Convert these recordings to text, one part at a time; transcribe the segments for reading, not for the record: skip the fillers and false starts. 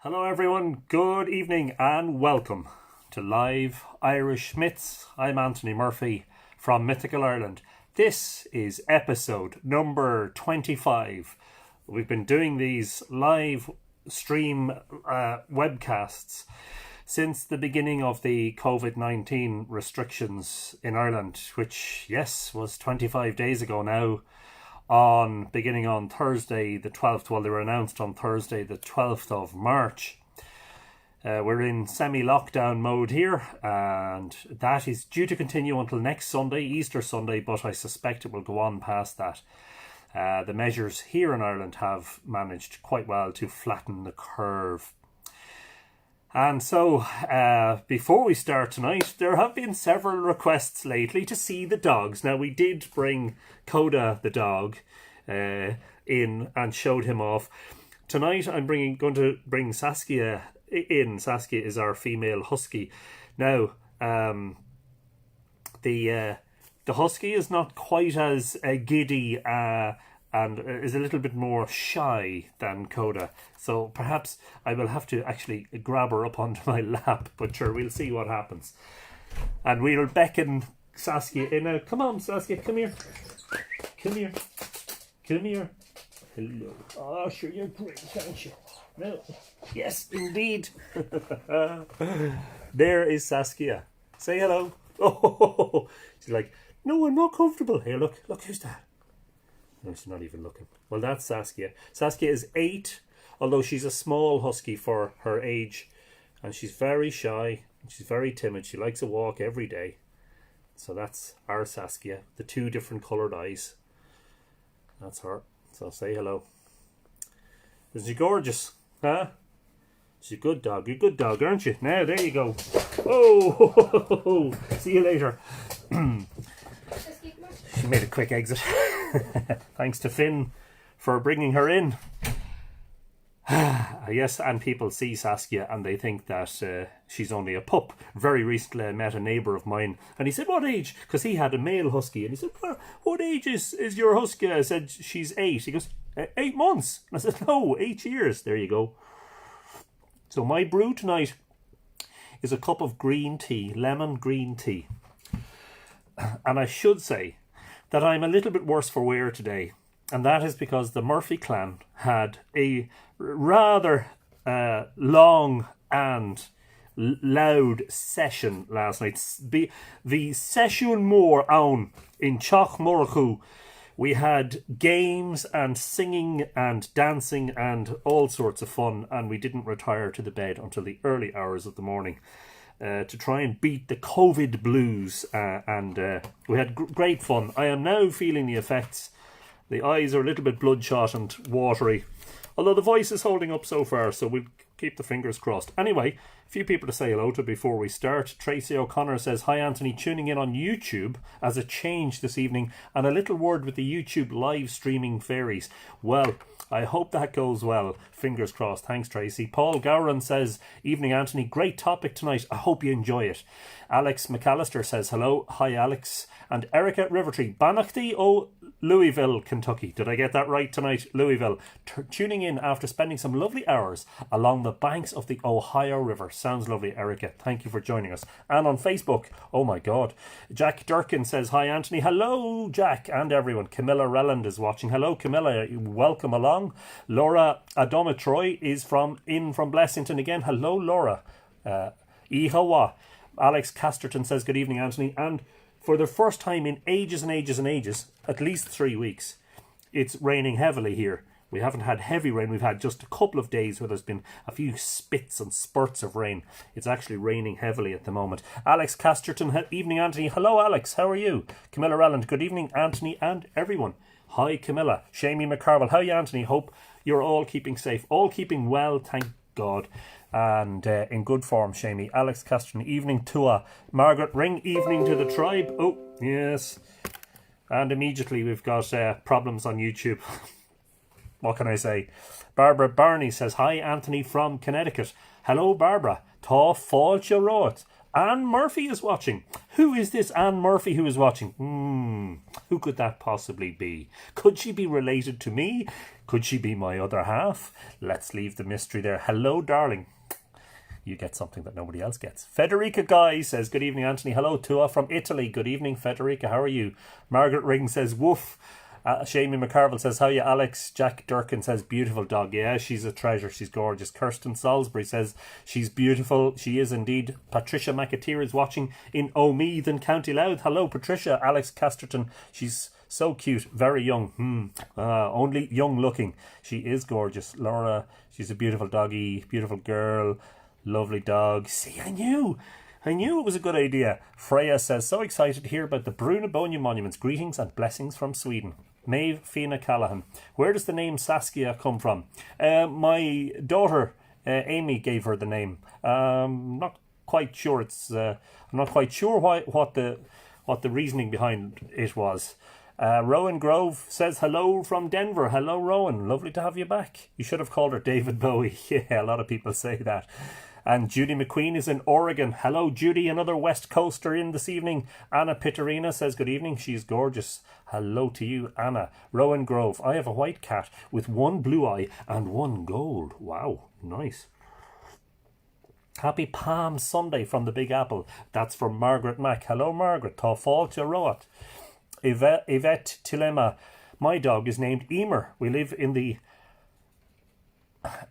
Hello everyone, good evening and welcome to Live Irish Myths. I'm Anthony Murphy from Mythical Ireland. This is episode number 25. We've been doing these live stream webcasts since the beginning of the COVID-19 restrictions in Ireland, which, yes, was 25 days ago now. Beginning on Thursday the 12th, well, they were announced on Thursday the 12th of March. We're in semi-lockdown mode here, and that is due to continue until next Sunday, Easter Sunday, but I suspect it will go on past that. The measures here in Ireland have managed quite well to flatten the curve. And so, before we start tonight, there have been several requests lately to see the dogs. Now, we did bring Coda, the dog, in and showed him off. Tonight, I'm going to bring Saskia in. Saskia is our female husky. Now, the husky is not quite as giddy and is a little bit more shy than Coda. So perhaps I will have to actually grab her up onto my lap, but sure, we'll see what happens. And we'll beckon Saskia in. Now, come on, Saskia, come here. Come here. Come here. Hello. Oh, sure, you're great, aren't you? No. Yes, indeed. There is Saskia. Say hello. Oh, she's like, no, I'm not comfortable. Here, look, who's that? No, she's not even looking. Well, that's Saskia. Saskia is 8, although she's a small husky for her age. And she's very shy. She's very timid. She likes a walk every day. So that's our Saskia. The 2 different coloured eyes. That's her. So say hello. Isn't she gorgeous? Huh? She's a good dog. You're a good dog, aren't you? Now, there you go. Oh, see you later. She made a quick exit. Thanks to Finn for bringing her in. Yes, and people see Saskia and they think that she's only a pup. Very recently I met a neighbour of mine and he said, what age? Because he had a male husky. And he said, what age is your husky? I said, she's 8. He goes, 8 months? And I said, no, 8 years. There you go. So my brew tonight is a cup of green tea, lemon green tea. And I should say that I'm a little bit worse for wear today. And that is because the Murphy clan had a rather long and loud session last night. The session more on in Teach Murchú. We had games and singing and dancing and all sorts of fun, and we didn't retire to the bed until the early hours of the morning. To try and beat the COVID blues, and we had great fun. I am now feeling the effects. The eyes are a little bit bloodshot and watery, although the voice is holding up so far, so we'll keep the fingers crossed. Anyway, a few people to say hello to before we start. Tracy O'Connor says, hi Anthony, tuning in on YouTube as a change this evening, and a little word with the YouTube live streaming fairies. Well, I hope that goes well. Fingers crossed. Thanks, Tracy. Paul Gowran says, evening, Anthony. Great topic tonight. I hope you enjoy it. Alex McAllister says, hello. Hi, Alex. And Erica Rivertree. Banachty o Louisville, Kentucky. Did I get that right tonight? Louisville. Tuning in after spending some lovely hours along the banks of the Ohio River. Sounds lovely, Erica. Thank you for joining us. And on Facebook, oh my God, Jack Durkin says, hi, Anthony. Hello, Jack and everyone. Camilla Relland is watching. Hello, Camilla. Welcome along. Laura Adoma Troy is from Blessington again. Hello, Laura. Ihawa. Alex Casterton says, good evening, Anthony. And for the first time in ages and ages and ages, at least 3 weeks, it's raining heavily here. We haven't had heavy rain. We've had just a couple of days where there's been a few spits and spurts of rain. It's actually raining heavily at the moment. Alex Casterton, evening, Anthony. Hello, Alex. How are you? Camilla Relland, good evening, Anthony and everyone. Hi, Camilla. Shamie McCarville. How are you, Anthony? Hope you're all keeping safe. All keeping well, thank God. And in good form, Shamie. Alex Casterton, evening to Margaret Ring, evening to the tribe. Oh, yes. And immediately we've got problems on YouTube. What can I say? Barbara Barney says, hi, Anthony from Connecticut. Hello, Barbara. Tá fáilte rát. Anne Murphy is watching. Who is this Anne Murphy who is watching? Who could that possibly be? Could she be related to me? Could she be my other half? Let's leave the mystery there. Hello, darling. You get something that nobody else gets. Federica Guy says, good evening, Anthony. Hello, Tua from Italy. Good evening, Federica. How are you? Margaret Ring says, woof. Shamie McCarville says, how are you, Alex? Jack Durkin says, beautiful dog. Yeah, she's a treasure. She's gorgeous. Kirsten Salisbury says, she's beautiful. She is indeed. Patricia McAteer is watching in Omeath in County Louth. Hello, Patricia. Alex Casterton. She's so cute. Very young. Only young looking. She is gorgeous. Laura, she's a beautiful doggy. Beautiful girl. Lovely dog. See, I knew it was a good idea. Freya says, so excited to hear about the Bóinne monuments. Greetings and blessings from Sweden. Maeve Fina Callahan. Where does the name Saskia come from? My daughter Amy gave her the name. Not quite sure. I'm not quite sure what the reasoning behind it was. Rowan Grove says hello from Denver. Hello, Rowan. Lovely to have you back. You should have called her David Bowie. Yeah, a lot of people say that. And Judy McQueen is in Oregon. Hello, Judy, another West Coaster in this evening. Anna Pitterina says good evening. She's gorgeous. Hello to you, Anna. Rowan Grove. I have a white cat with one blue eye and one gold. Wow, nice. Happy Palm Sunday from the Big Apple. That's from Margaret Mack. Hello, Margaret. Tá fáilte roat. Yvette Tilema. My dog is named Emer. We live in the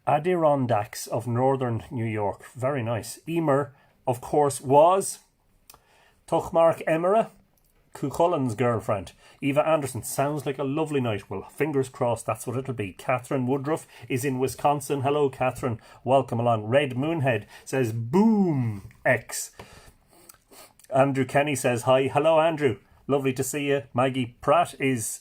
Adirondacks of northern New York. Very nice. Emer, of course, was Tuchmark Emera, Cuchullen's girlfriend. Eva Anderson. Sounds like a lovely night. Well, fingers crossed that's what it'll be. Catherine Woodruff is in Wisconsin. Hello, Catherine. Welcome along. Red Moonhead says, boom, X. Andrew Kenny says, hi. Hello, Andrew. Lovely to see you. Maggie Pratt is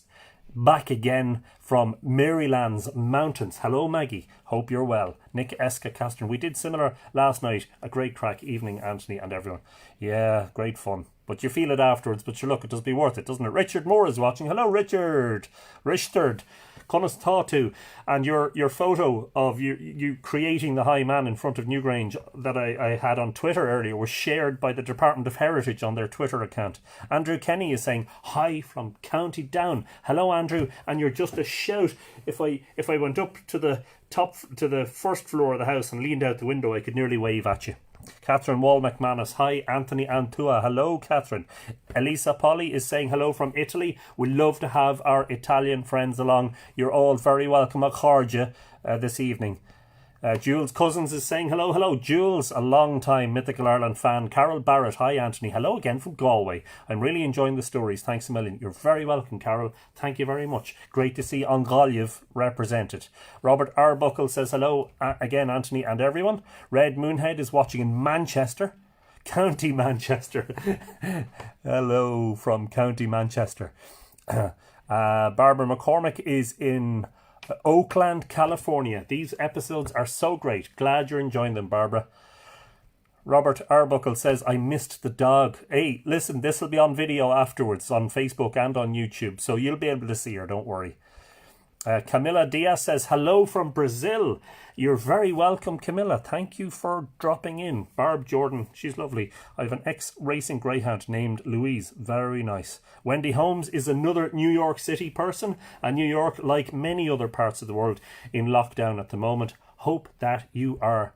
back again from Maryland's mountains. Hello, Maggie. Hope you're well. Nick Eska Castron. We did similar last night. A great crack evening, Anthony and everyone. Yeah, great fun. But you feel it afterwards. But sure, look, it does be worth it, doesn't it? Richard Moore is watching. Hello, Richard. Richard. Conas Tatu. And your photo of you creating the High Man in front of Newgrange that I had on Twitter earlier was shared by the Department of Heritage on their Twitter account. Andrew Kenny is saying, hi from County Down. Hello, Andrew. And you're just a shout. If I went up to the first floor of the house and leaned out the window, I could nearly wave at you. Catherine Wall McManus. Hi, Anthony Antua. Hello, Catherine. Elisa Polly is saying hello from Italy. We love to have our Italian friends along. You're all very welcome at Georgia this evening. Jules Cousins is saying hello. Hello, Jules, a long time Mythical Ireland fan. Carol Barrett. Hi, Anthony. Hello again from Galway. I'm really enjoying the stories. Thanks a million. You're very welcome, Carol. Thank you very much. Great to see Angaliev represented. Robert Arbuckle says hello again, Anthony and everyone. Red Moonhead is watching in Manchester. County Manchester. Hello from County Manchester. Barbara McCormick is in Oakland, California. These episodes are so great. Glad you're enjoying them, Barbara. Robert Arbuckle says, I missed the dog. Hey, listen, this will be on video afterwards on Facebook and on YouTube, so you'll be able to see her, don't worry. Camilla Diaz says, hello from Brazil. You're very welcome, Camilla. Thank you for dropping in. Barb Jordan, she's lovely. I have an ex-racing greyhound named Louise. Very nice. Wendy Holmes is another New York City person, and New York, like many other parts of the world, in lockdown at the moment. Hope that you are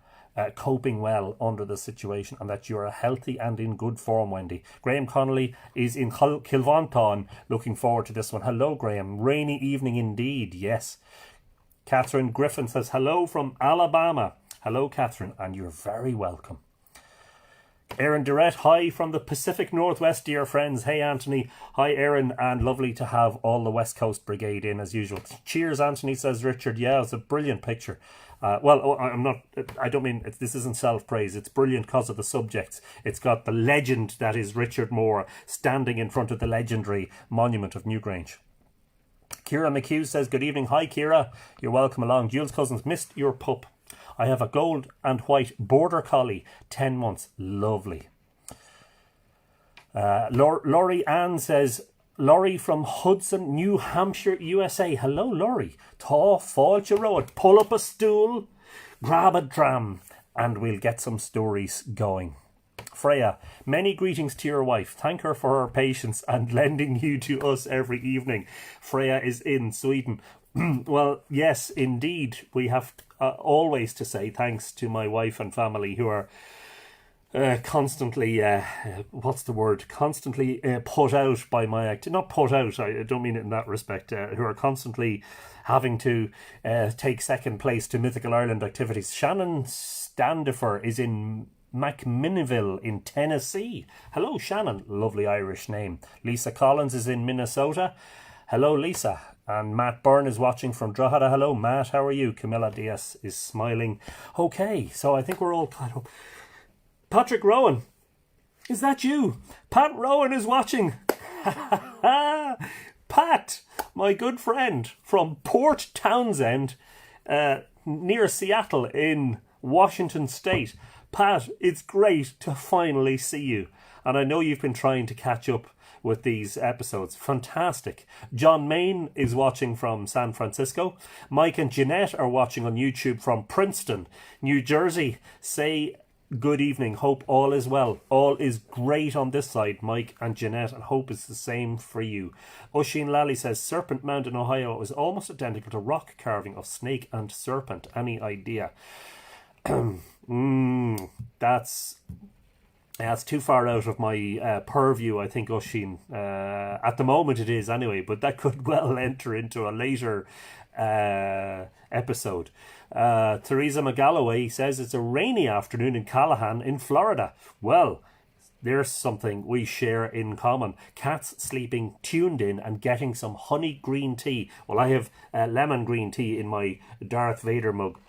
coping well under the situation and that you are healthy and in good form, Wendy. Graham Connolly is in Kilvanton. Looking forward to this one. Hello, Graham. Rainy evening indeed, yes. Catherine Griffin says hello from Alabama. Hello, Catherine, and you're very welcome. Erin Durrett, hi from the Pacific Northwest, dear friends. Hey, Anthony. Hi, Erin, and lovely to have all the West Coast Brigade in as usual. Cheers, Anthony, says Richard. Yeah, it's a brilliant picture. I don't mean, this isn't self-praise. It's brilliant because of the subjects. It's got the legend that is Richard Moore standing in front of the legendary monument of Newgrange. Kira McHugh says, good evening. Hi, Kira. You're welcome along. Jules Cousins, missed your pup. I have a gold and white border collie, 10 months. Lovely. Laurie Ann says, Laurie from Hudson, New Hampshire, USA. Hello, Laurie. Tá fáilte road. Pull up a stool, grab a dram, and we'll get some stories going. Freya, many greetings to your wife. Thank her for her patience and lending you to us every evening. Freya is in Sweden. Well, yes, indeed. We have always to say thanks to my wife and family who are constantly, constantly put out by my not put out, I don't mean it in that respect, who are constantly having to take second place to Mythical Ireland activities. Shannon Standifer is in McMinnville in Tennessee. Hello, Shannon. Lovely Irish name. Lisa Collins is in Minnesota. Hello, Lisa. And Matt Byrne is watching from Drogheda. Hello, Matt. How are you? Camilla Diaz is smiling. Okay, so I think we're all caught up. Patrick Rowan, is that you? Pat Rowan is watching. Pat, my good friend from Port Townsend, near Seattle in Washington State. Pat, it's great to finally see you. And I know you've been trying to catch up with these episodes. Fantastic. John Main is watching from San Francisco. Mike and Jeanette are watching on YouTube from Princeton, New Jersey. Say good evening. Hope all is well. All is great on this side, Mike and Jeanette, and hope it's the same for you. Oisin Lally says Serpent Mound in Ohio is almost identical to rock carving of snake and serpent. Any idea? That's too far out of my purview, I think, Oisin. At the moment it is anyway, but that could well enter into a later episode. Theresa McGalloway says it's a rainy afternoon in Callahan in Florida. Well, there's something we share in common. Cats sleeping tuned in and getting some honey green tea. Well, I have lemon green tea in my Darth Vader mug.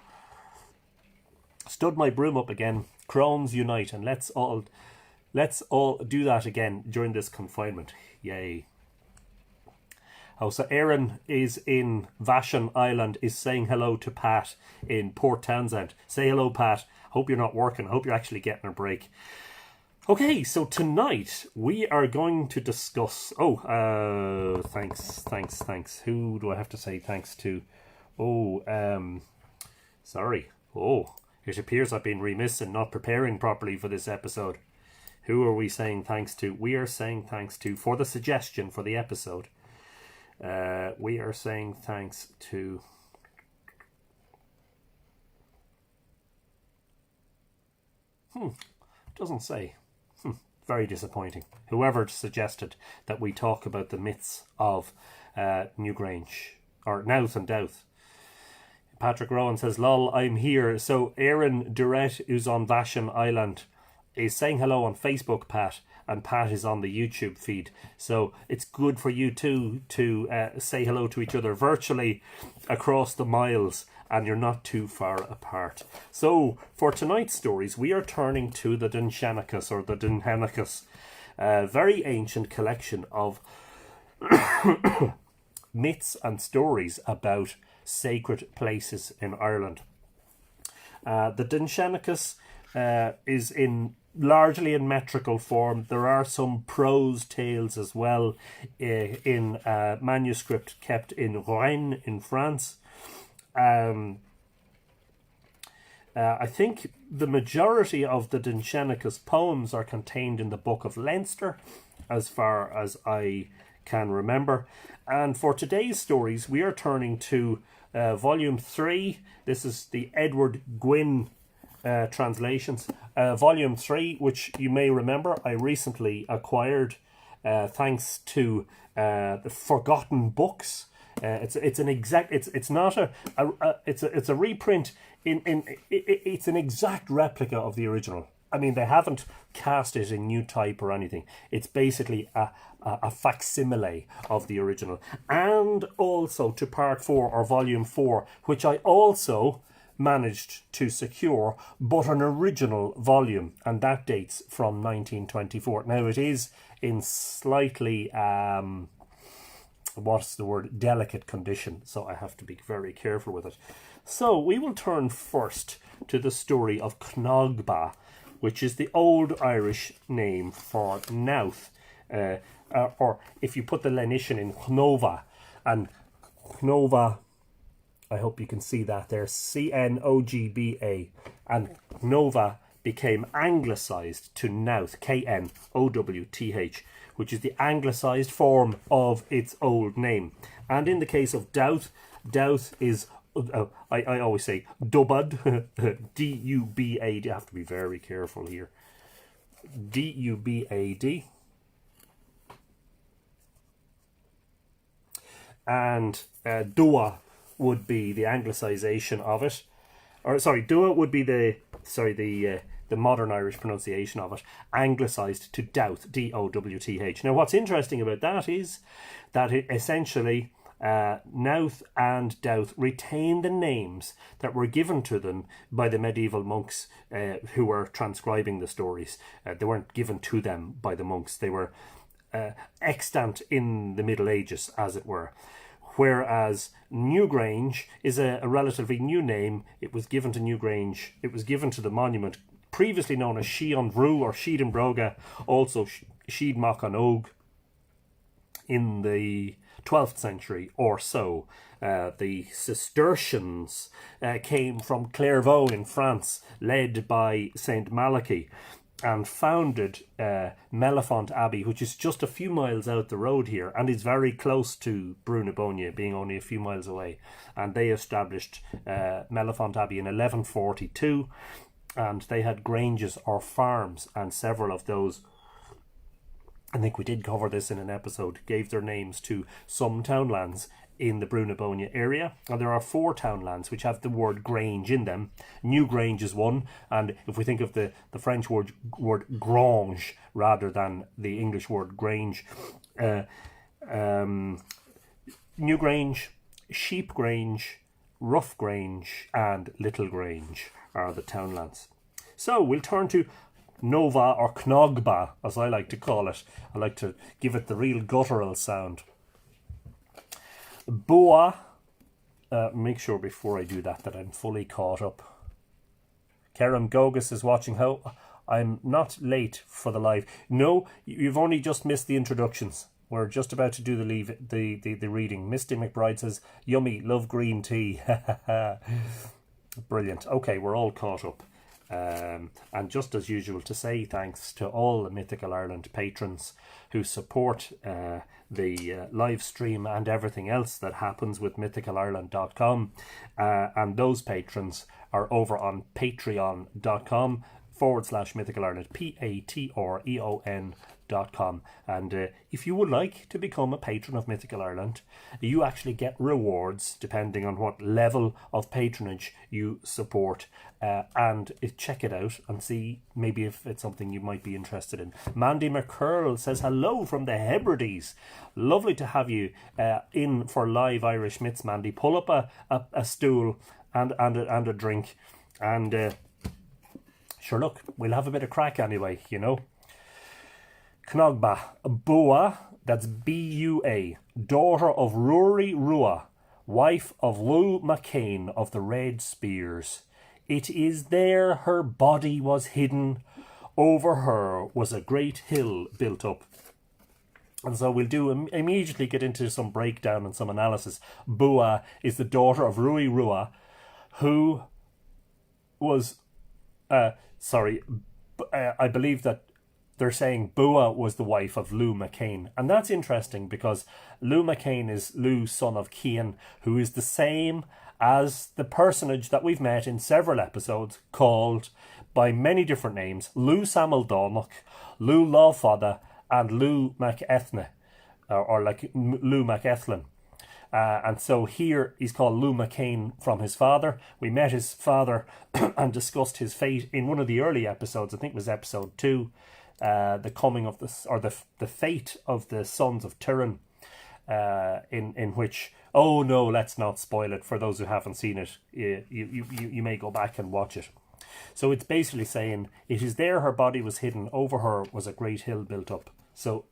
Stood my broom up again. Crones unite, and let's all do that again during this confinement. Yay. Oh, so Aaron is in Vashon Island, is saying hello to Pat in Port Townsend. Say hello, Pat. Hope you're not working. Hope you're actually getting a break. Okay, so tonight we are going to discuss... thanks. Who do I have to say thanks to? Sorry. It appears I've been remiss in not preparing properly for this episode. Who are we saying thanks to? We are saying thanks to, for the suggestion for the episode, we are saying thanks to... Doesn't say. Very disappointing. Whoever suggested that we talk about the myths of Newgrange, or Knowth and Dowth. Patrick Rowan says, lol, I'm here. So Aaron Durrett, who's on Vashon Island, is saying hello on Facebook, Pat, and Pat is on the YouTube feed. So it's good for you two to say hello to each other virtually across the miles, and you're not too far apart. So for tonight's stories, we are turning to the Dinshenchas, or the Dinshenchas, a very ancient collection of myths and stories about sacred places in Ireland. The Dinshenchas is largely in metrical form. There are some prose tales as well in manuscript kept in Rennes in France. I think the majority of the Dinshenchas poems are contained in the Book of Leinster, as far as I can remember. And for today's stories, we are turning to Volume 3. This is the Edward Gwynn translations. Volume 3, which you may remember I recently acquired thanks to the Forgotten Books. It's a reprint it's an exact replica of the original. I mean, they haven't cast it in new type or anything. It's basically a facsimile of the original. And also to Part 4, or Volume 4, which I also managed to secure, but an original volume, and that dates from 1924. Now, it is in slightly, delicate condition, so I have to be very careful with it. So, we will turn first to the story of Cnogba, which is the Old Irish name for Knowth, or if you put the lenition in, Knova, and Knova, I hope you can see that there, Cnogba, and Knova became anglicised to Knowth, Knowth, which is the anglicised form of its old name. And in the case of Dowth, Dowth is, I always say Dubad, D-U-B-A-D. I have to be very careful here. D-U-B-A-D. And Dua would be the anglicisation of it. Or sorry, Dua would be the modern Irish pronunciation of it, anglicised to Dowth, D-O-W-T-H. Now, what's interesting about that is that it essentially Knowth and Dowth retain the names that were given to them by the medieval monks who were transcribing the stories. They weren't given to them by the monks. They were extant in the Middle Ages, as it were. Whereas Newgrange is a relatively new name. It was given to Newgrange. It was given to the monument previously known as Shean Bhrú or Sheed and Broga, also Sheed Mach an Og, in the 12th century or so. The Cistercians came from Clairvaux in France, led by Saint Malachy, and founded Mellifont Abbey, which is just a few miles out the road here, and is very close to Bóinne, being only a few miles away. And they established Mellifont Abbey in 1142, and they had granges or farms, and several of those, I think we did cover this in an episode, gave their names to some townlands in the Bóinne area. And there are 4 townlands which have the word Grange in them. Newgrange is one, and if we think of the French word grange rather than the English word grange, Newgrange, Sheep Grange, Rough Grange and Little Grange are the townlands. So we'll turn to Nova or Knogba, as I like to call it. I like to give it the real guttural sound. Bua, make sure before I do that I'm fully caught up. Kerem Gogus is watching. How I'm not late for the live. No, you've only just missed the introductions. We're just about to do the reading. Misty McBride says, yummy, love green tea. Brilliant. Okay, we're all caught up. And just as usual, to say thanks to all the Mythical Ireland patrons who support the live stream and everything else that happens with mythicalireland.com. And those patrons are over on patreon.com/Mythical Ireland, patreon.com. And if you would like to become a patron of Mythical Ireland, you actually get rewards depending on what level of patronage you support. And check it out and see maybe if it's something you might be interested in. Mandy McCurl says hello from the Hebrides. Lovely to have you in for live Irish Myths, Mandy. Pull up a stool and a drink. And sure, look, we'll have a bit of crack anyway, you know. Knogba, Bua, that's B-U-A, daughter of Rory Rua, wife of Lou McCain of the Red Spears. It is there her body was hidden, over her was a great hill built up. And so we'll immediately get into some breakdown and some analysis. Bua is the daughter of Rory Rua, who was, I believe that they're saying Bua was the wife of Lou McCain. And that's interesting because Lou McCain is Lou, son of Cian, who is the same as the personage that we've met in several episodes, called by many different names, Lou Samel Donach, Lou Lawfada, and Lou MacEthne, or like Lou MacEthlin. And so here he's called Lou McCain from his father. We met his father and discussed his fate in one of the early episodes. I think it was episode 2. The coming of the fate of the sons of Turin, in which, oh no, let's not spoil it for those who haven't seen it. You may go back and watch it. So it's basically saying, it is there her body was hidden, over her was a great hill built up. So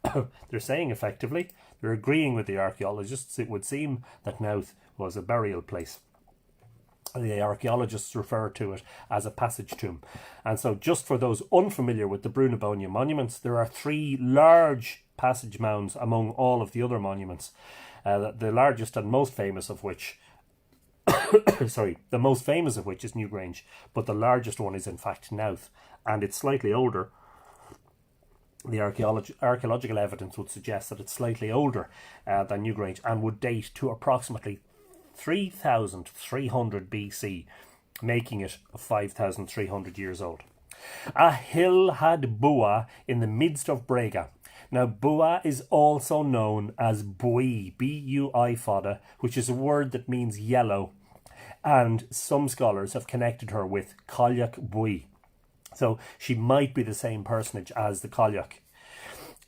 they're saying effectively, they're agreeing with the archaeologists, it would seem that Knowth was a burial place. The archaeologists refer to it as a passage tomb. And so just for those unfamiliar with the Bóinne monuments, there are 3 large passage mounds among all of the other monuments. The largest and most famous of which Sorry, the most famous of which is Newgrange, but the largest one is in fact Knowth, and it's slightly older. The archaeological evidence would suggest that it's slightly older than Newgrange and would date to approximately 3,300 BC, making it 5,300 years old. A hill had Bua in the midst of Broga. Now, Bua is also known as Bui, B-U-I fada, which is a word that means yellow, and some scholars have connected her with Cailleach Bui. So she might be the same personage as the Cailleach.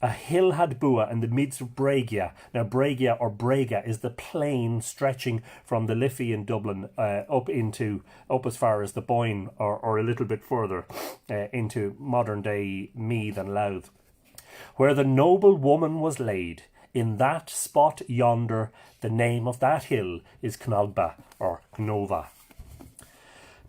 A hill had Bua in the midst of Broga. Now, Broga or Brega is the plain stretching from the Liffey in Dublin up as far as the Bóinne, or a little bit further into modern day Meath and Louth. Where the noble woman was laid, in that spot yonder, the name of that hill is Knogba or Knova.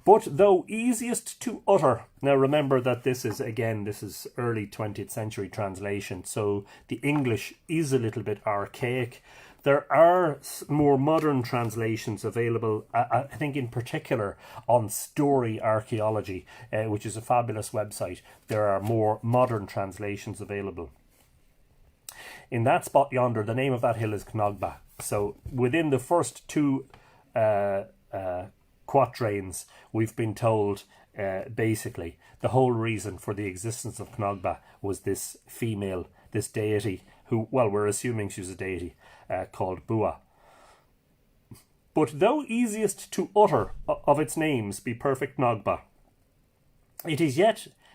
But though easiest to utter, now remember that this is early 20th century translation, so the English is a little bit archaic. There are more modern translations available, I think in particular on Story Archaeology, which is a fabulous website. There are more modern translations available. In that spot yonder, the name of that hill is Knogba. So within the first two quatrains, we've been told basically the whole reason for the existence of Knogba was this female, this deity, who, well, we're assuming she's a deity, called Bua. But though easiest to utter of its names be perfect Knogba,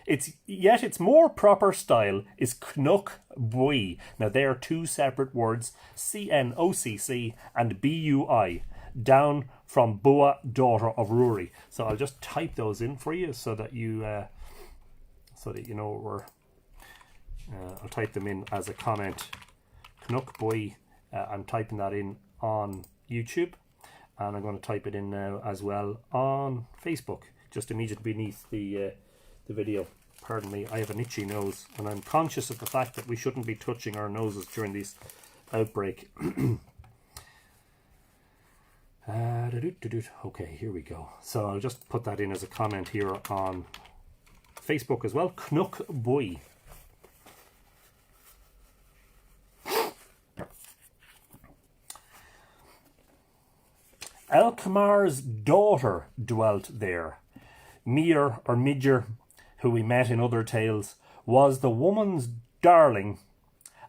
its more proper style is Cnoc Bui. Now they are two separate words, C-N-O-C-C and B-U-I, down from Bua, daughter of Ruri. So I'll just type those in for you so that you know what we're. I'll type them in as a comment. Cnoc Bui. I'm typing that in on YouTube, and I'm going to type it in now as well on Facebook, just immediately beneath the video. Pardon me, I have an itchy nose, and I'm conscious of the fact that we shouldn't be touching our noses during this outbreak. Okay, here we go. So I'll just put that in as a comment here on Facebook as well. Cnoc Bui. Elkmar's daughter dwelt there. Mir or Midger, who we met in other tales, was the woman's darling.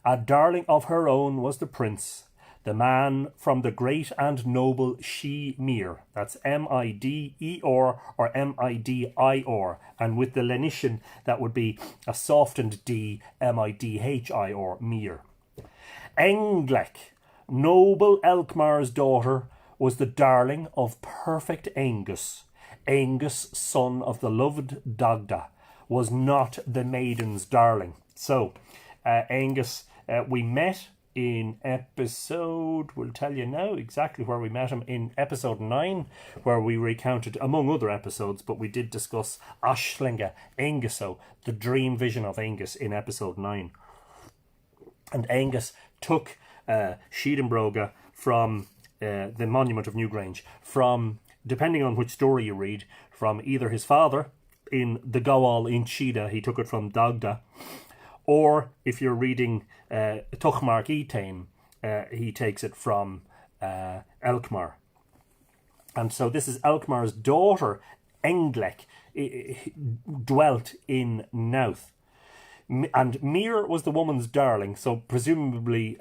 A darling of her own was the prince, the man from the great and noble She Mir. That's M-I-D-E-R or M-I-D-I-R. And with the lenition, that would be a softened D, M-I-D-H-I-R, Mir. Englec, noble Elkmar's daughter, was the darling of perfect Angus. Angus, son of the loved Dagda, was not the maiden's darling. So, Angus, we met in episode, we'll tell you now exactly where we met him, in episode 9, where we recounted, among other episodes, but we did discuss Ashlinga Anguso, the dream vision of Angus in episode 9. And Angus took Broga from the monument of Newgrange, from, depending on which story you read, from either his father in the Gawal in Shida, he took it from Dagda, or if you're reading Tuchmark Etain, he takes it from Elkmar. And so this is Elkmar's daughter, Englec, dwelt in Knowth. And Mir was the woman's darling, so presumably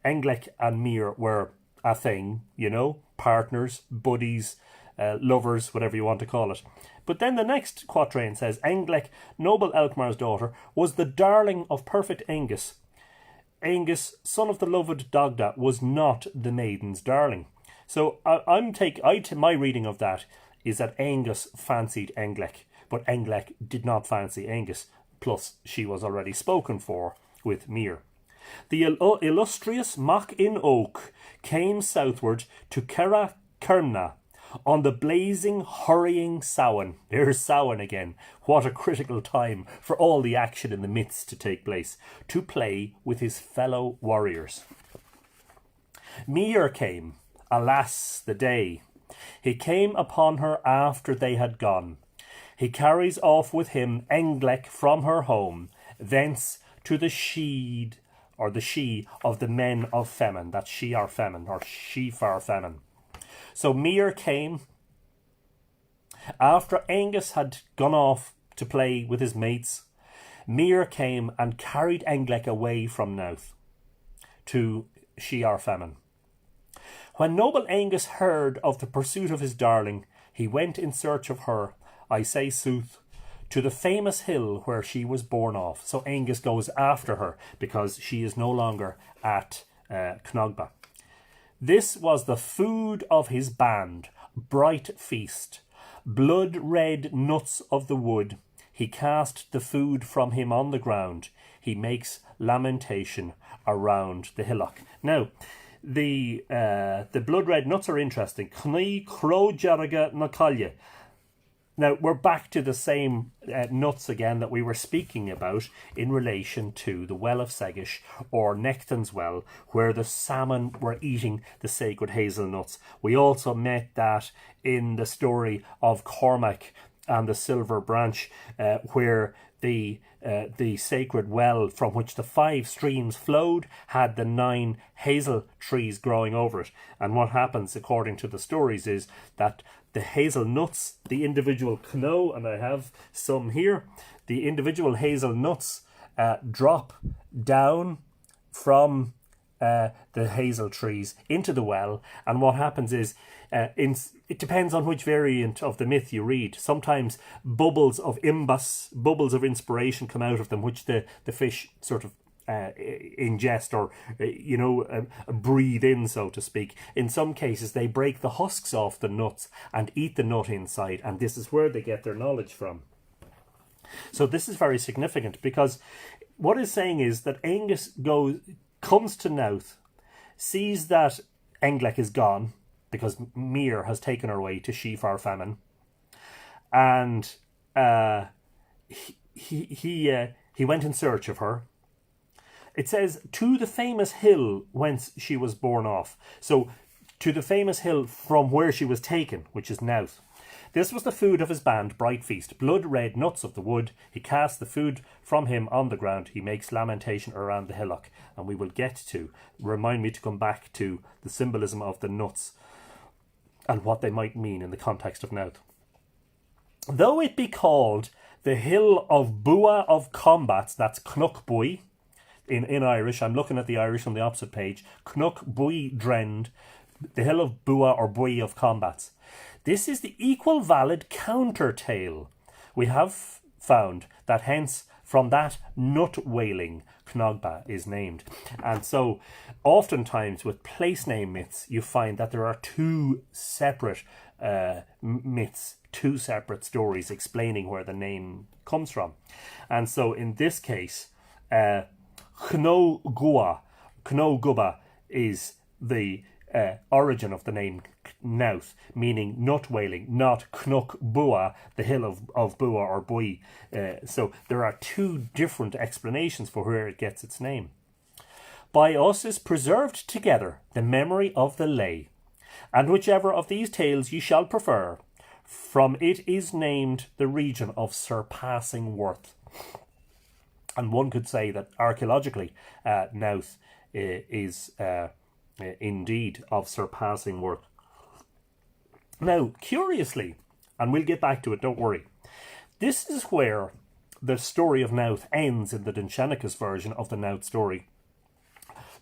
Englec and Mir were a thing, you know, partners, buddies, lovers, whatever you want to call it. But then the next quatrain says, Englec, noble Elkmar's daughter, was the darling of perfect Angus. Angus, son of the loved Dagda, was not the maiden's darling. So my reading of that is that Angus fancied Englec, but Englec did not fancy Angus. Plus, she was already spoken for with Mir. The illustrious Mac in Oak came southward to Kerra Kermna on the blazing, hurrying Samhain. There's Samhain again. What a critical time for all the action in the myths to take place, to play with his fellow warriors. Mir came, alas the day. He came upon her after they had gone. He carries off with him Englec from her home, thence to the sheed, or the she of the men of Femin. That's she are Femin, or she far Femin. So Mir came after Angus had gone off to play with his mates. Mir came and carried Englec away from Knowth to Shiar Femin. When noble Angus heard of the pursuit of his darling, he went in search of her, I say sooth, to the famous hill where she was born off. So Angus goes after her because she is no longer at Cnogba. This was the food of his band, bright feast, blood-red nuts of the wood. He cast the food from him on the ground. He makes lamentation around the hillock. Now, the blood-red nuts are interesting. Cní cro jarga na caille. Now, we're back to the same nuts again that we were speaking about in relation to the Well of Segish, or Nectan's Well, where the salmon were eating the sacred hazelnuts. We also met that in the story of Cormac and the Silver Branch, where the sacred well from which the 5 streams flowed had the 9 hazel trees growing over it. And what happens, according to the stories, is that the hazelnuts, the individual Knowth, and I have some here, the individual hazelnuts drop down from the hazel trees into the well. And what happens is, it depends on which variant of the myth you read. Sometimes bubbles of imbus, bubbles of inspiration come out of them, which the fish sort of ingest or breathe in, so to speak. In some cases they break the husks off the nuts and eat the nut inside, and this is where they get their knowledge from. So this is very significant, because what it's saying is that Angus comes to Knowth, sees that Englec is gone because Mir has taken her away to Shifar Famine, and he went in search of her. It says, to the famous hill whence she was born off. So, to the famous hill from where she was taken, which is Knowth. This was the food of his band, bright feast, blood-red nuts of the wood. He cast the food from him on the ground. He makes lamentation around the hillock. And we will remind me to come back to the symbolism of the nuts and what they might mean in the context of Knowth. Though it be called the hill of Bua of combats, that's Cnoc Bui, in Irish, I'm looking at the Irish on the opposite page, Cnoc Bui Drend, the hill of Bua or Bui of combats. This is the equal valid counter tale. We have found that hence from that nut wailing Cnogba is named. And so oftentimes with place name myths you find that there are 2 separate myths, 2 separate stories explaining where the name comes from. And so in this case, Cnogua is the origin of the name Knowth, meaning nut wailing, not Cnoc Bua, the hill of Bua or Bui. So there are 2 different explanations for where it gets its name. By us is preserved together the memory of the lay, and whichever of these tales ye shall prefer, from it is named the region of surpassing worth. And one could say that archaeologically, Knowth is indeed of surpassing worth. Now, curiously, and we'll get back to it, don't worry, this is where the story of Knowth ends in the Dinshenchas version of the Knowth story.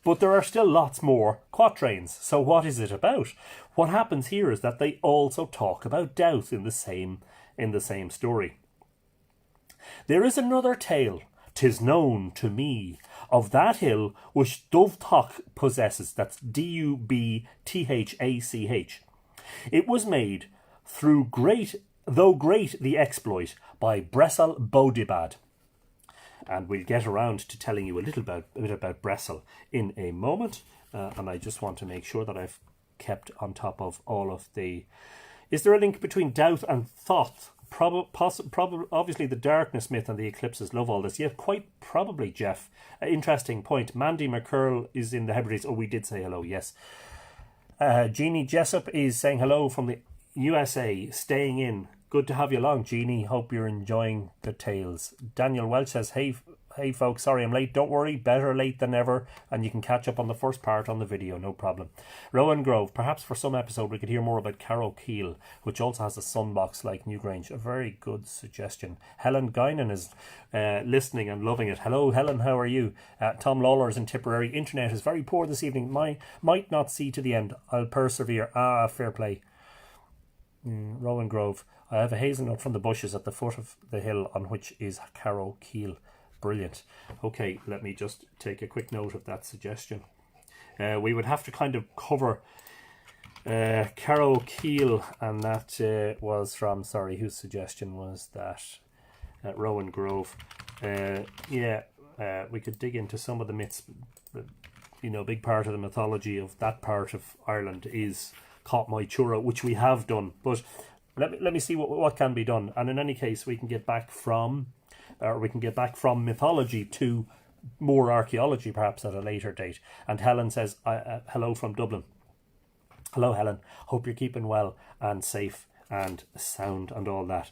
But there are still lots more quatrains. So what is it about? What happens here is that they also talk about Dowth in the same story. There is another tale, 'tis known to me, of that hill which Dubthach possesses. That's Dubthach. It was made though great the exploit, by Bressel Bodibad. And we'll get around to telling you a bit about Bressel in a moment. And I just want to make sure that I've kept on top of all of the... Is there a link between Dowth and Thoth? Probably, obviously the darkness myth and the eclipses love all this. Yeah, quite probably, Jeff. Interesting point. Mandy McCurl is in the Hebrides. Oh, we did say hello, yes. Jeannie Jessup is saying hello from the USA, staying in. Good to have you along, Jeannie. Hope you're enjoying the tales. Daniel Welch says, hey folks, sorry I'm late. Don't worry, better late than never. And you can catch up on the first part on the video, no problem. Rowan Grove, perhaps for some episode we could hear more about Carrow Keel, which also has a sunbox like Newgrange. A very good suggestion. Helen Guinan is listening and loving it. Hello Helen, how are you? Tom Lawler is in Tipperary. Internet is very poor this evening. Might not see to the end. I'll persevere. Fair play. Rowan Grove. I have a hazelnut from the bushes at the foot of the hill on which is Carrow Keel. Brilliant. Okay, let me just take a quick note of that suggestion. We would have to kind of cover Carrow Keel, and that was from, sorry, whose suggestion was that? Rowan Grove. We could dig into some of the myths. You know, a big part of the mythology of that part of Ireland is Caught My Chura, which we have done, but let me see what can be done. And in any case, we can get back from mythology to more archaeology perhaps at a later date. And Helen says, hello from Dublin. Hello Helen, hope you're keeping well and safe and sound and all that.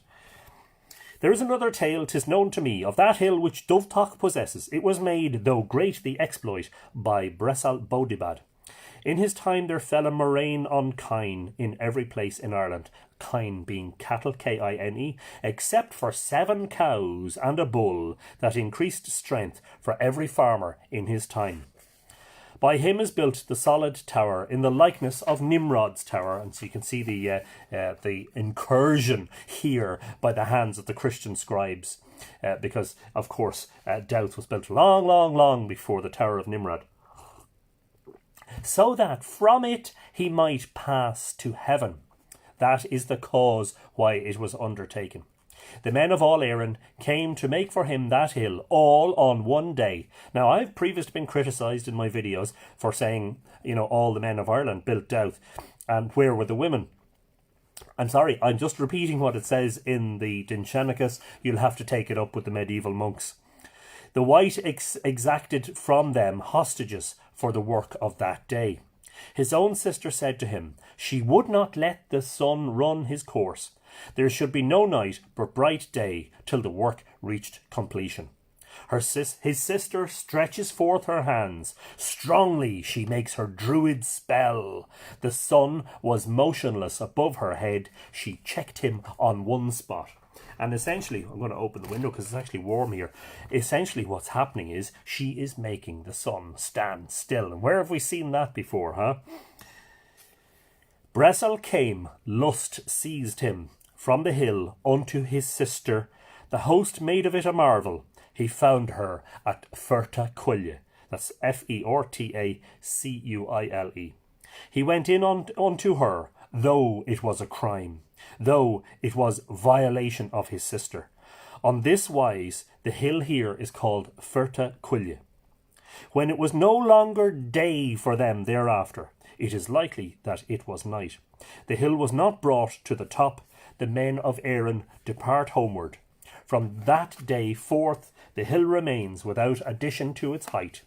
There is another tale, 'tis known to me, of that hill which Dovetoch possesses. It was made, though great the exploit, by Bresal Bodibad. In his time there fell a murrain on kine in every place in Ireland, kine being cattle, Kine, except for 7 cows and a bull, that increased strength for every farmer in his time. By him is built the solid tower in the likeness of Nimrod's tower, and so you can see the incursion here by the hands of the Christian scribes, because of course Dowth was built long before the Tower of Nimrod, so that from it he might pass to heaven. That is the cause why it was undertaken. The men of all Éireann came to make for him that hill, all on one day. Now, I've previously been criticised in my videos for saying, you know, all the men of Ireland built Dowth, and where were the women? I'm sorry, I'm just repeating what it says in the Dinshenchas. You'll have to take it up with the medieval monks. The Wight exacted from them hostages for the work of that day. His own sister said to him, she would not let the sun run his course. There should be no night but bright day till the work reached completion. His sister stretches forth her hands. Strongly she makes her druid spell. The sun was motionless above her head. She checked him on one spot. And essentially, I'm going to open the window because it's actually warm here. Essentially what's happening is she is making the sun stand still. And where have we seen that before, huh? Bresal came, lust seized him, from the hill unto his sister. The host made of it a marvel. He found her at Ferta Cuile. That's Fertacuile. He went in unto her, though it was a crime, though it was violation of his sister. On this wise the hill here is called Ferta Cuile. When it was no longer day for them thereafter, it is likely that it was night. The hill was not brought to the top. The men of Éireann depart homeward. From that day forth the hill remains without addition to its height.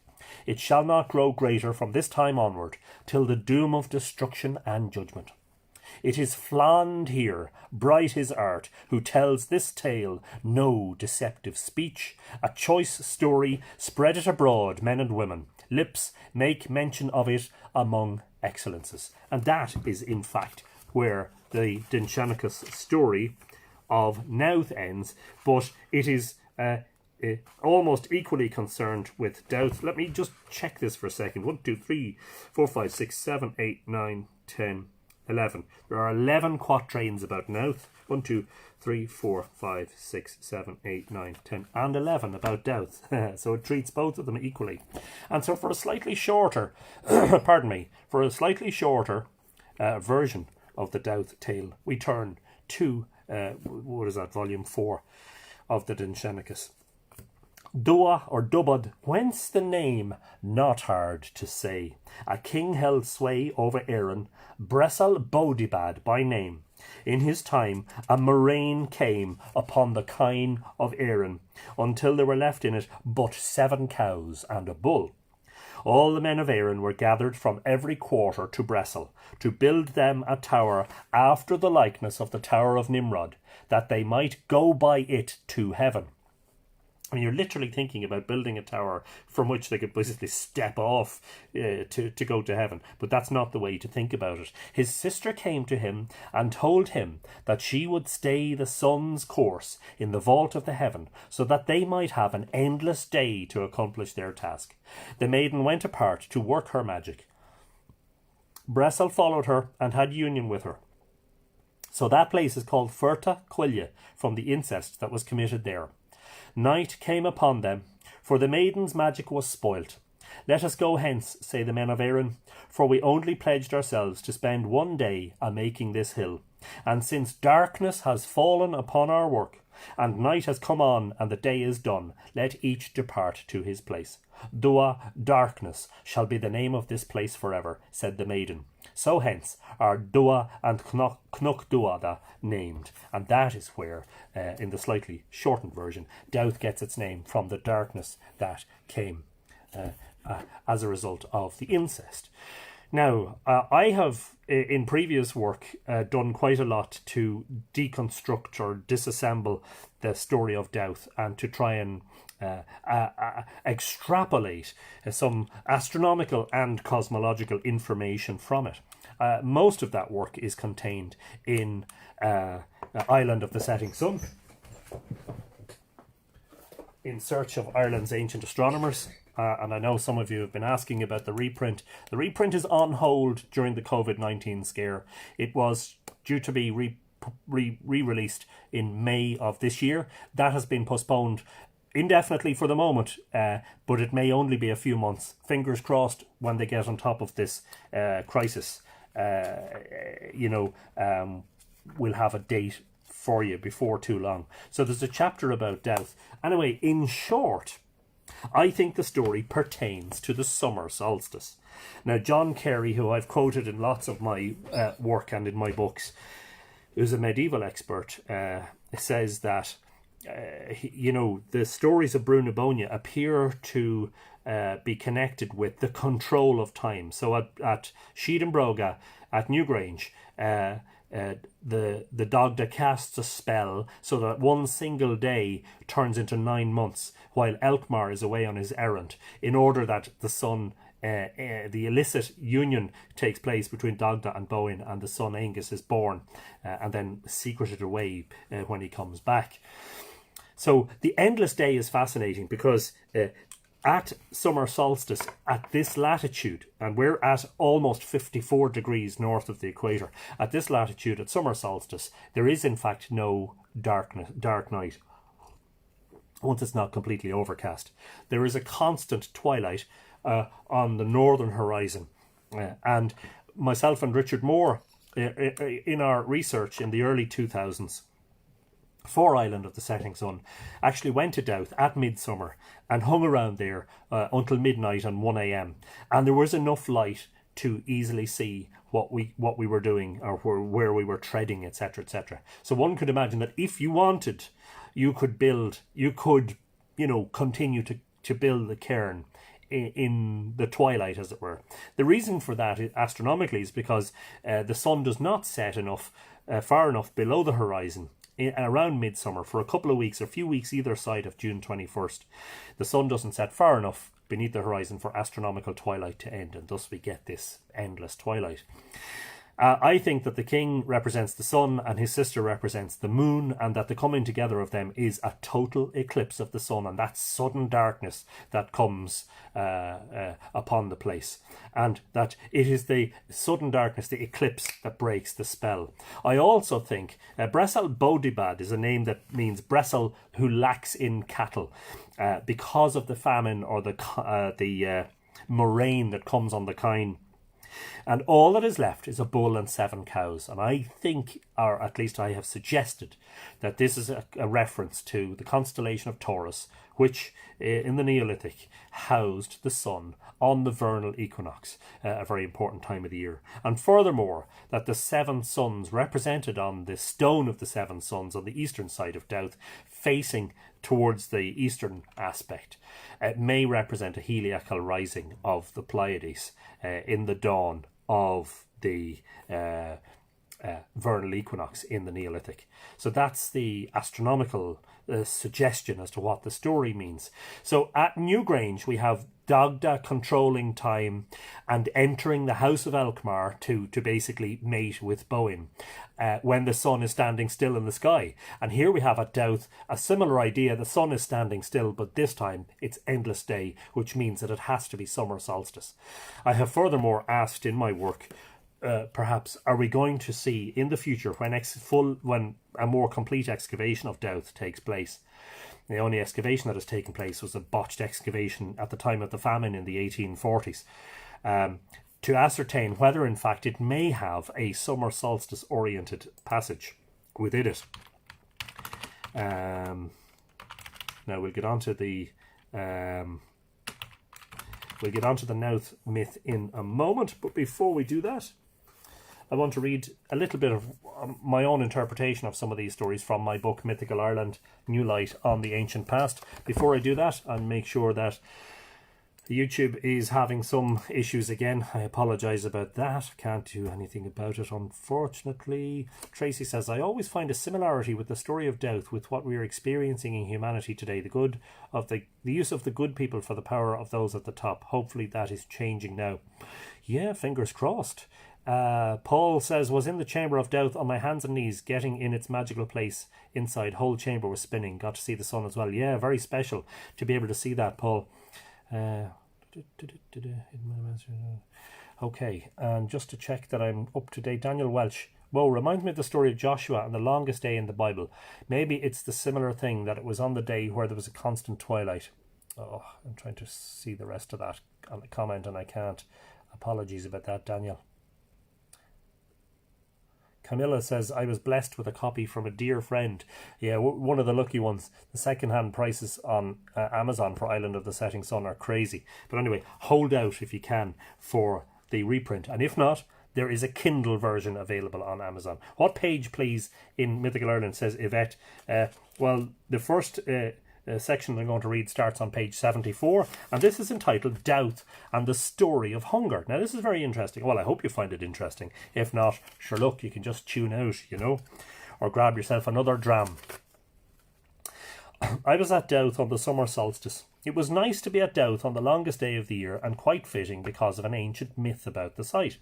It shall not grow greater from this time onward, till the doom of destruction and judgment. It is Fland here, bright his art, who tells this tale, no deceptive speech, a choice story, spread it abroad, men and women. Lips make mention of it among excellences. And that is, in fact, where the Dinshenchas story of Knowth ends, but it is almost equally concerned with Dowth. Let me just check this for a second. 1, 2, 3, 4, 5, 6, 7, 8, 9, 10, 11. There are 11 quatrains about Knowth. 1, 2, 3, 4, 5, 6, 7, 8, 9, 10, and 11 about Dowth. So it treats both of them equally. And so for a slightly shorter, for a slightly shorter version of the Dowth tale, we turn to, volume 4 of the Dinshenchas. Dua or Dubad, whence the name, not hard to say. A king held sway over Éireann, Bresal Bodibad by name. In his time a murrain came upon the kine of Éireann, until there were left in it but 7 cows and a bull. All the men of Éireann were gathered from every quarter to Bressel, to build them a tower after the likeness of the Tower of Nimrod, that they might go by it to heaven. I mean, you're literally thinking about building a tower from which they could basically step off to go to heaven. But that's not the way to think about it. His sister came to him and told him that she would stay the sun's course in the vault of the heaven, so that they might have an endless day to accomplish their task. The maiden went apart to work her magic. Bressel followed her and had union with her. So that place is called Ferta Cuille, from the incest that was committed there. Night came upon them, for the maiden's magic was spoilt. Let us go hence, say the men of Éireann, for we only pledged ourselves to spend one day a making this hill. And since darkness has fallen upon our work, and night has come on, and the day is done, let each depart to his place. Dua, darkness, shall be the name of this place forever, said the maiden. So hence are Dua and Knock Duada named, and that is where, in the slightly shortened version, Dowth gets its name from the darkness that came as a result of the incest. Now, I have, in previous work, done quite a lot to deconstruct or disassemble the story of Dowth and to try and extrapolate some astronomical and cosmological information from it. Most of that work is contained in Island of the Setting Sun, In Search of Ireland's Ancient Astronomers. And I know some of you have been asking about the reprint. The reprint is on hold during the COVID-19 scare. It was due to be re-released in May of this year. That has been postponed indefinitely for the moment, but it may only be a few months. Fingers crossed when they get on top of this crisis. We'll have a date for you before too long. So there's a chapter about Dowth. Anyway, in short, I think the story pertains to the summer solstice. Now, John Carey, who I've quoted in lots of my work and in my books, who's a medieval expert, says that, the stories of Bóinne appear to be connected with the control of time. So at Sheed and Broga, at Newgrange, the Dagda casts a spell so that one single day turns into 9 months, while Elkmar is away on his errand, in order that the sun, the illicit union takes place between Dagda and Bóinne, and the son Angus is born, and then secreted away when he comes back. So the endless day is fascinating because at summer solstice, at this latitude, and we're at almost 54 degrees north of the equator, at this latitude, at summer solstice, there is in fact no dark night. Once it's not completely overcast, there is a constant twilight on the northern horizon. And myself and Richard Moore, in our research in the early 2000s, for Island of the Setting Sun, actually went to Dowth at midsummer and hung around there until midnight and 1 a.m. And there was enough light to easily see what we were doing, or where we were treading, etc., etc. So one could imagine that if you wanted, you could continue to build the cairn in the twilight, as it were. The reason for that, astronomically, is because the sun does not set far enough below the horizon around midsummer for a couple of weeks, or a few weeks either side of June 21st. The sun doesn't set far enough beneath the horizon for astronomical twilight to end, and thus we get this endless twilight. I think that the king represents the sun and his sister represents the moon, and that the coming together of them is a total eclipse of the sun and that sudden darkness that comes upon the place, and that it is the sudden darkness, the eclipse, that breaks the spell. I also think Bressel Bodibad is a name that means Bressel who lacks in cattle, because of the famine or the moraine that comes on the kine. And all that is left is a bull and 7 cows. And I think, or at least I have suggested, that this is a reference to the constellation of Taurus, which in the Neolithic housed the sun on the vernal equinox, a very important time of the year. And furthermore, that the 7 suns represented on the stone of the 7 suns on the eastern side of Dowth, facing towards the eastern aspect, may represent a heliacal rising of the Pleiades in the dawn of the vernal equinox in the Neolithic. So that's the astronomical suggestion as to what the story means. So at Newgrange we have Dagda controlling time and entering the house of Alkmaar to basically mate with Bóinne when the sun is standing still in the sky. And here we have at Dowth a similar idea. The sun is standing still, but this time it's endless day, which means that it has to be summer solstice. I have furthermore asked in my work, perhaps, are we going to see in the future when a more complete excavation of Dowth takes place? The only excavation that has taken place was a botched excavation at the time of the famine in the 1840s, to ascertain whether in fact it may have a summer solstice oriented passage within it. Now we'll get on to the Knowth myth in a moment, but before we do that, I want to read a little bit of my own interpretation of some of these stories from my book Mythical Ireland, New Light on the Ancient Past. Before I do that, I'll make sure that YouTube is having some issues again. I apologise about that. Can't do anything about it, unfortunately. Tracy says, I always find a similarity with the story of Dowth with what we are experiencing in humanity today. The use of the good people for the power of those at the top. Hopefully that is changing now. Yeah, fingers crossed. Paul says, was in the chamber of Dowth on my hands and knees, getting in its magical place inside. Whole chamber was spinning. Got to see the sun as well. Yeah, very special to be able to see that, Paul. Okay, and just to check that I'm up to date, Daniel Welch. Whoa, reminds me of the story of Joshua and the longest day in the Bible. Maybe it's the similar thing, that it was on the day where there was a constant twilight. Oh, I'm trying to see the rest of that comment and I can't. Apologies about that, Daniel. Camilla says, I was blessed with a copy from a dear friend. Yeah, one of the lucky ones. The second-hand prices on Amazon for Island of the Setting Sun are crazy. But anyway, hold out if you can for the reprint. And if not, there is a Kindle version available on Amazon. What page, please, in Mythical Ireland, says Yvette? Well, the first section I'm going to read starts on page 74, and this is entitled Dowth and the Story of Hunger. Now this is very interesting. Well, I hope you find it interesting. If not, sure, look, you can just tune out, or grab yourself another dram. I was at Dowth on the summer solstice. It was nice to be at Dowth on the longest day of the year, and quite fitting because of an ancient myth about the site.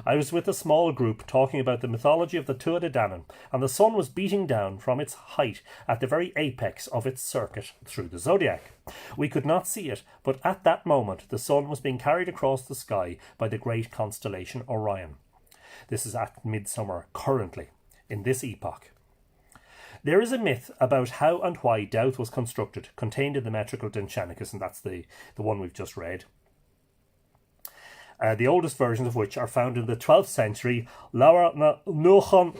I was with a small group talking about the mythology of the Tuatha De Danann, and the sun was beating down from its height at the very apex of its circuit through the zodiac. We could not see it, but at that moment the sun was being carried across the sky by the great constellation Orion. This is at midsummer currently, in this epoch. There is a myth about how and why Dowth was constructed, contained in the metrical Dinshenchas, and that's the one we've just read. The oldest versions of which are found in the 12th century Laura Nuachanvala,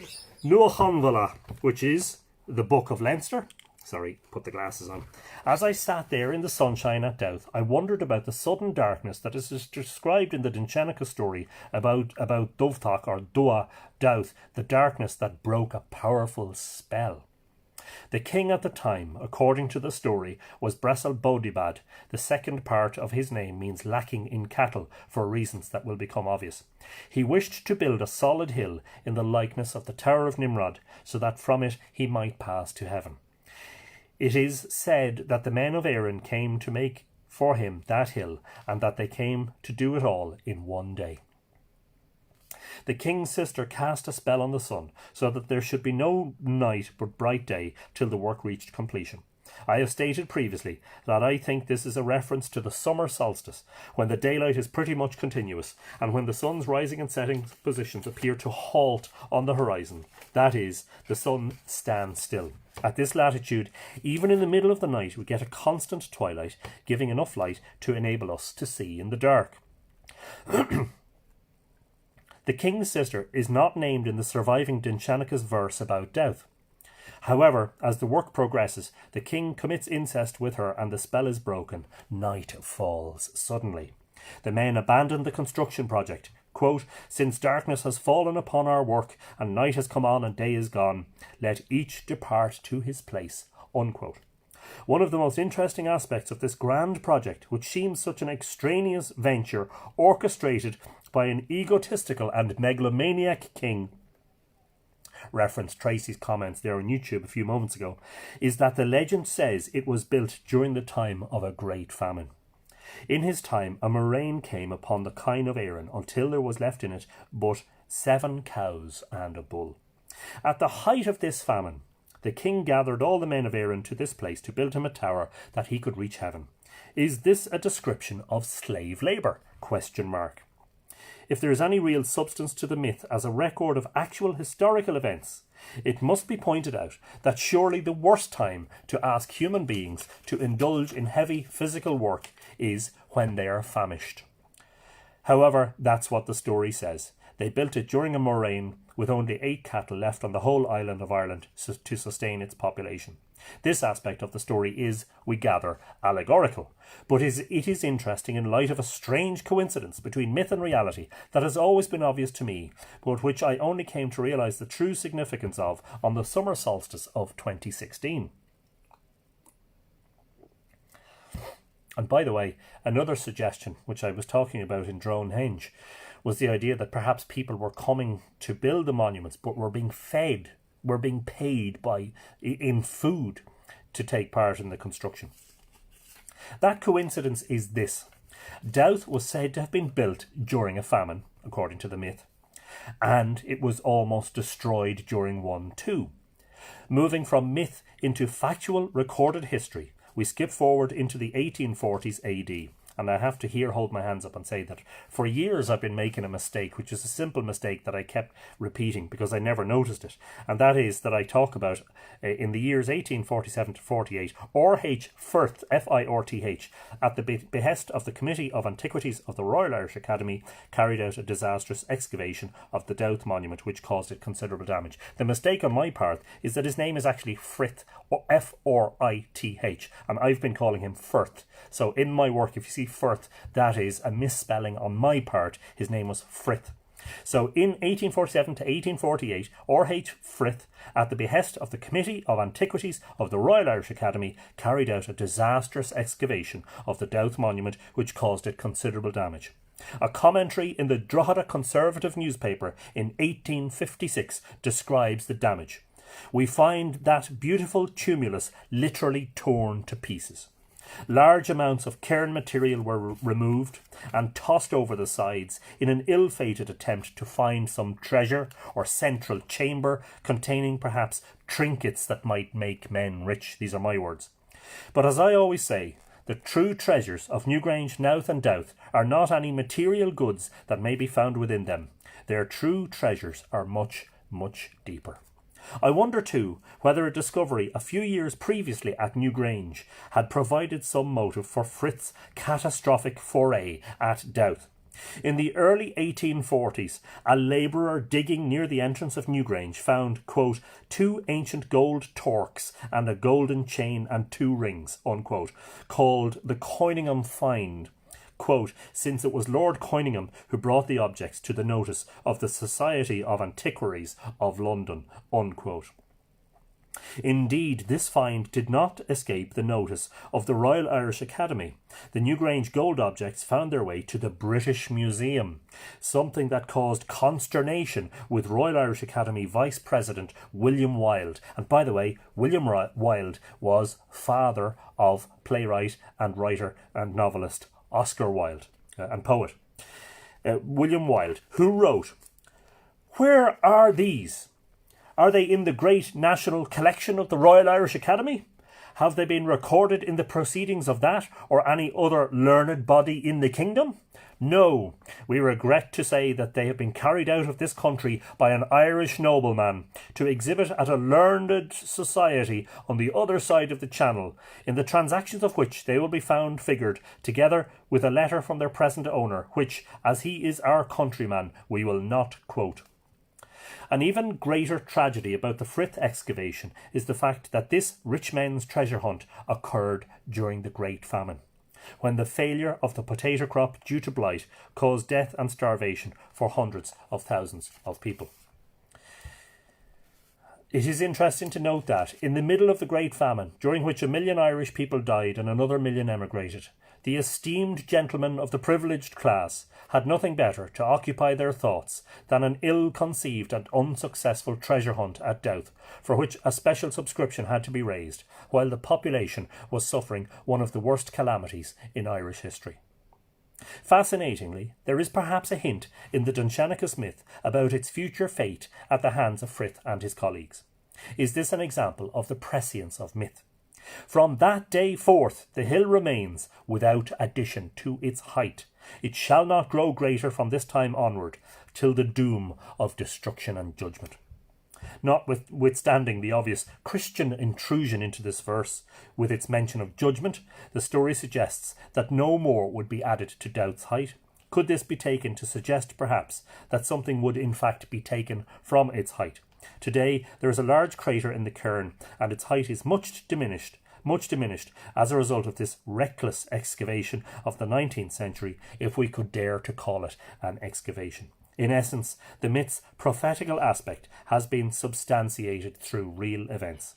which is the Book of Leinster. Sorry, put the glasses on. As I sat there in the sunshine at Dowth, I wondered about the sudden darkness that is described in the Dinshenchas story about Dovthach or Dua Dowth, the darkness that broke a powerful spell. The king at the time, according to the story, was Bresal Bodibad. The second part of his name means lacking in cattle, for reasons that will become obvious. He wished to build a solid hill in the likeness of the Tower of Nimrod, so that from it he might pass to heaven. It is said that the men of Erin came to make for him that hill, and that they came to do it all in one day. The king's sister cast a spell on the sun, so that there should be no night but bright day till the work reached completion. I have stated previously that I think this is a reference to the summer solstice, when the daylight is pretty much continuous, and when the sun's rising and setting positions appear to halt on the horizon. That is, the sun stands still. At this latitude, even in the middle of the night, we get a constant twilight, giving enough light to enable us to see in the dark. The king's sister is not named in the surviving Dinshenchas verse about Dowth. However, as the work progresses, the king commits incest with her and the spell is broken. Night falls suddenly. The men abandon the construction project. Quote, "Since darkness has fallen upon our work, and night has come on and day is gone, let each depart to his place." Unquote. One of the most interesting aspects of this grand project, which seems such an extraneous venture orchestrated by an egotistical and megalomaniac king, referenced Tracy's comments there on YouTube a few moments ago, is that the legend says it was built during the time of a great famine. In his time, a murrain came upon the kine of Éireann until there was left in it but 7 cows and a bull. At the height of this famine, the king gathered all the men of Éireann to this place to build him a tower that he could reach heaven. Is this a description of slave labour? If there is any real substance to the myth as a record of actual historical events, it must be pointed out that surely the worst time to ask human beings to indulge in heavy physical work is when they are famished. However, that's what the story says. They built it during a murrain with only 8 cattle left on the whole island of Ireland to sustain its population. This aspect of the story is, we gather, allegorical, but it is interesting in light of a strange coincidence between myth and reality that has always been obvious to me, but which I only came to realise the true significance of on the summer solstice of 2016. And by the way, another suggestion which I was talking about in Dronehenge was the idea that perhaps people were coming to build the monuments but were being paid in food to take part in the construction. That coincidence is this. Dowth was said to have been built during a famine, according to the myth, and it was almost destroyed during one too. Moving from myth into factual recorded history, we skip forward into the 1840s AD. And I have to here hold my hands up and say that for years I've been making a mistake, which is a simple mistake that I kept repeating because I never noticed it. And that is that I talk about, in the years 1847 to 48, R.H. Firth, F-I-R-T-H, at the behest of the Committee of Antiquities of the Royal Irish Academy, carried out a disastrous excavation of the Dowth monument, which caused it considerable damage. The mistake on my part is that his name is actually Frith, or F-R-I-T-H, and I've been calling him Firth. So in my work, if you see Firth, that is a misspelling on my part. His name was Frith. So in 1847 to 1848, R.H. Frith, at the behest of the Committee of Antiquities of the Royal Irish Academy, carried out a disastrous excavation of the Dowth monument, which caused it considerable damage. A commentary in the Drogheda Conservative newspaper in 1856 describes the damage. We find that beautiful tumulus literally torn to pieces. Large amounts of cairn material were removed and tossed over the sides in an ill-fated attempt to find some treasure or central chamber containing perhaps trinkets that might make men rich. These are my words. But as I always say, the true treasures of Newgrange, Knowth and Dowth are not any material goods that may be found within them. Their true treasures are much, much deeper. I wonder too whether a discovery a few years previously at Newgrange had provided some motive for Frith's catastrophic foray at Dowth. In the early 1840s, a labourer digging near the entrance of Newgrange found, quote, 2 ancient gold torques and a golden chain and 2 rings, unquote, called the Coiningham Find. Quote, since it was Lord Coiningham who brought the objects to the notice of the Society of Antiquaries of London, unquote. Indeed, this find did not escape the notice of the Royal Irish Academy. The Newgrange gold objects found their way to the British Museum, something that caused consternation with Royal Irish Academy Vice President William Wilde. And by the way, William Wilde was father of playwright and writer and novelist Oscar Wilde, and poet. William Wilde, who wrote, "Where are these? Are they in the great national collection of the Royal Irish Academy? Have they been recorded in the proceedings of that or any other learned body in the kingdom? No, we regret to say that they have been carried out of this country by an Irish nobleman to exhibit at a learned society on the other side of the Channel, in the transactions of which they will be found figured, together with a letter from their present owner, which, as he is our countryman, we will not quote." An even greater tragedy about the Frith excavation is the fact that this rich men's treasure hunt occurred during the Great Famine, when the failure of the potato crop due to blight caused death and starvation for hundreds of thousands of people. It is interesting to note that, in the middle of the Great Famine, during which 1 million Irish people died and another 1 million emigrated, the esteemed gentlemen of the privileged class had nothing better to occupy their thoughts than an ill-conceived and unsuccessful treasure hunt at Dowth, for which a special subscription had to be raised, while the population was suffering one of the worst calamities in Irish history. Fascinatingly, there is perhaps a hint in the Dinshenchas myth about its future fate at the hands of Frith and his colleagues. Is this an example of the prescience of myth? From that day forth the hill remains without addition to its height. It shall not grow greater from this time onward, till the doom of destruction and judgment. Notwithstanding the obvious Christian intrusion into this verse, with its mention of judgment, the story suggests that no more would be added to Dowth's height. Could this be taken to suggest, perhaps, that something would in fact be taken from its height? Today there is a large crater in the cairn, and its height is much diminished as a result of this reckless excavation of the 19th century, if we could dare to call it an excavation. In essence, the myth's prophetical aspect has been substantiated through real events.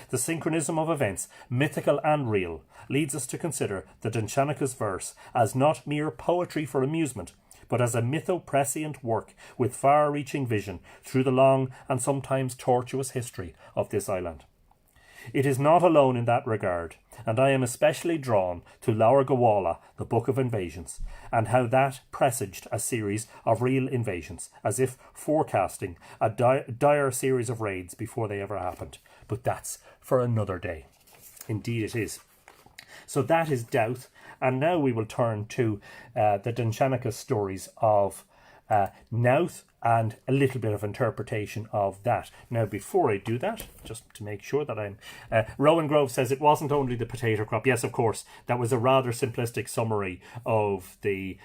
The synchronism of events, mythical and real, leads us to consider the Dinshenchas verse as not mere poetry for amusement, but as a mytho-prescient work with far-reaching vision through the long and sometimes tortuous history of this island. It is not alone in that regard, and I am especially drawn to Laura Gawala, the Book of Invasions, and how that presaged a series of real invasions, as if forecasting a dire series of raids before they ever happened. But that's for another day. Indeed it is. So that is Dowth, and now we will turn to the Dinshenchas stories of Knowth and a little bit of interpretation of that. Now, before I do that, just to make sure that I'm... Rowan Grove says it wasn't only the potato crop. Yes, of course, that was a rather simplistic summary of the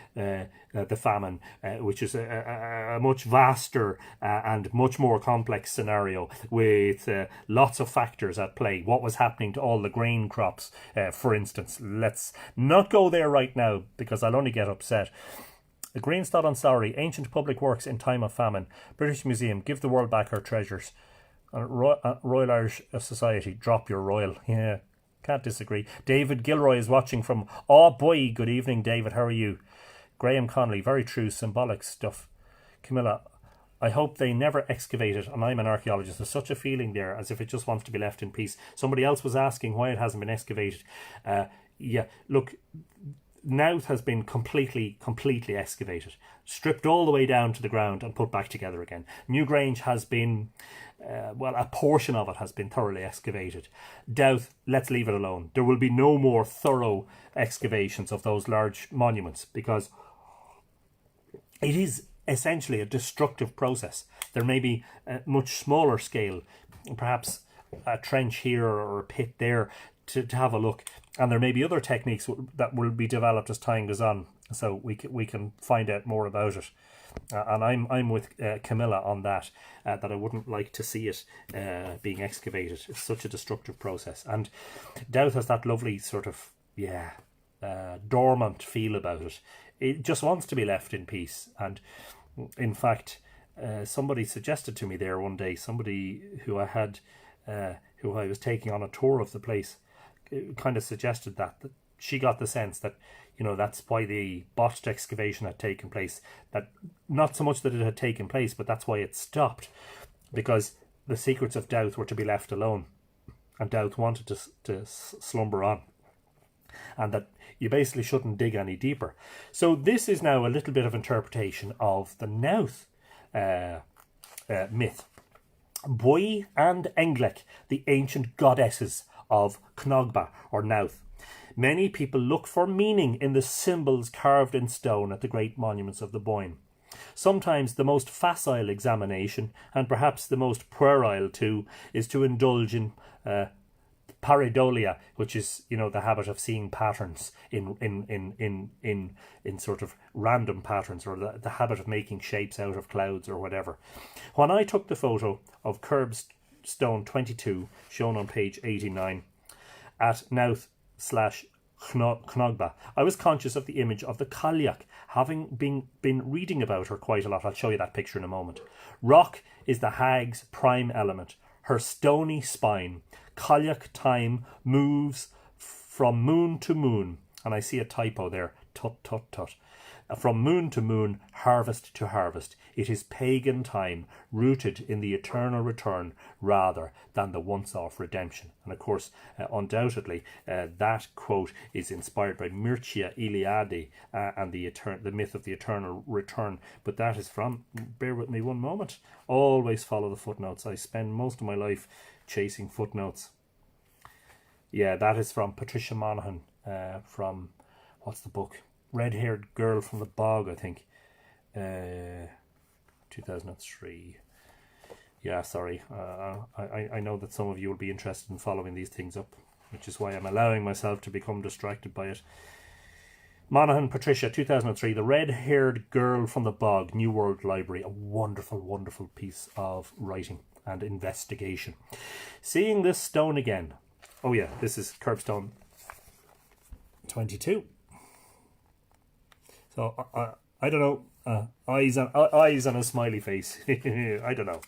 famine, which is a much vaster and much more complex scenario with lots of factors at play. What was happening to all the grain crops, for instance. Let's not go there right now, because I'll only get upset. The Greenstad on Sorry, Ancient Public Works in Time of Famine, British Museum, Give the World Back Her Treasures, Royal Irish Society, Drop Your Royal. Yeah, can't disagree. David Gilroy is watching from Boy. Good evening, David, how are you? Graham Connolly, very true, symbolic stuff. Camilla, I hope they never excavate it, and I'm an archaeologist. There's such a feeling there, as if it just wants to be left in peace. Somebody else was asking why it hasn't been excavated. Yeah, look... Knowth has been completely excavated, stripped all the way down to the ground and put back together again. Newgrange has been, a portion of it has been thoroughly excavated. Dowth, let's leave it alone. There will be no more thorough excavations of those large monuments, because it is essentially a destructive process. There may be a much smaller scale, perhaps a trench here or a pit there, to have a look, and there may be other techniques that will be developed as time goes on, so we can find out more about it. And I'm with Camilla on that, that I wouldn't like to see it being excavated. It's such a destructive process, and Dowth has that lovely sort of dormant feel about it. It just wants to be left in peace. And in fact, somebody suggested to me there one day, somebody who I was taking on a tour of the place, kind of suggested that she got the sense that, that's why the botched excavation had taken place. That not so much that it had taken place, but that's why it stopped, because the secrets of Dowth were to be left alone, and Dowth wanted to slumber on, and that you basically shouldn't dig any deeper. So this is now a little bit of interpretation of the Knowth myth. Bua and Knowth, the ancient goddesses of Knowth or Knowth. Many people look for meaning in the symbols carved in stone at the great monuments of the Bóinne. Sometimes the most facile examination, and perhaps the most puerile too, is to indulge in pareidolia, which is, you know, the habit of seeing patterns in sort of random patterns, or the habit of making shapes out of clouds or whatever. When I took the photo of curbstone 22, shown on page 89, at Knowth / Cnogba, I was conscious of the image of the Cailleach, having been reading about her quite a lot. I'll show you that picture in a moment. Rock is the hag's prime element. Her stony spine. Cailleach time moves from moon to moon. And I see a typo there. Tut, tut, tut. From moon to moon, harvest to harvest. It is pagan time, rooted in the eternal return rather than the once-off redemption. And of course, undoubtedly, that quote is inspired by Mircea Eliade and the myth of the eternal return. But that is from, bear with me one moment, always follow the footnotes. I spend most of my life chasing footnotes. Yeah, that is from Patricia Monaghan, from, what's the book? Red-haired girl from the bog, I think. 2003. Yeah, sorry. I know that some of you will be interested in following these things up, which is why I'm allowing myself to become distracted by it. Monaghan, Patricia, 2003. The Red-haired Girl from the Bog, New World Library. A wonderful, wonderful piece of writing and investigation. Seeing this stone again. Oh yeah, this is curbstone 22. So, I don't know, eyes and a smiley face. I don't know.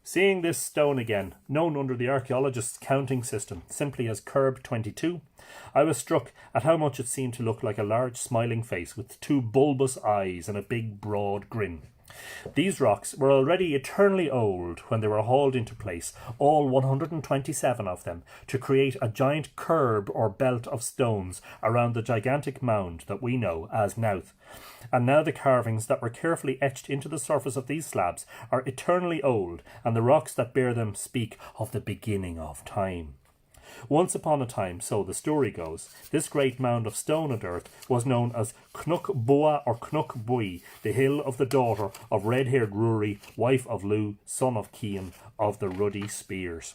Seeing this stone again, known under the archaeologist's counting system simply as Curb 22, I was struck at how much it seemed to look like a large smiling face with two bulbous eyes and a big broad grin. These rocks were already eternally old when they were hauled into place, all 127 of them, to create a giant curb or belt of stones around the gigantic mound that we know as Knowth. And now the carvings that were carefully etched into the surface of these slabs are eternally old, and the rocks that bear them speak of the beginning of time. Once upon a time, so the story goes, this great mound of stone and earth was known as Cnoc Bua or Cnoc Bui, the hill of the daughter of red-haired Ruairi, wife of Lu, son of Cian, of the ruddy spears.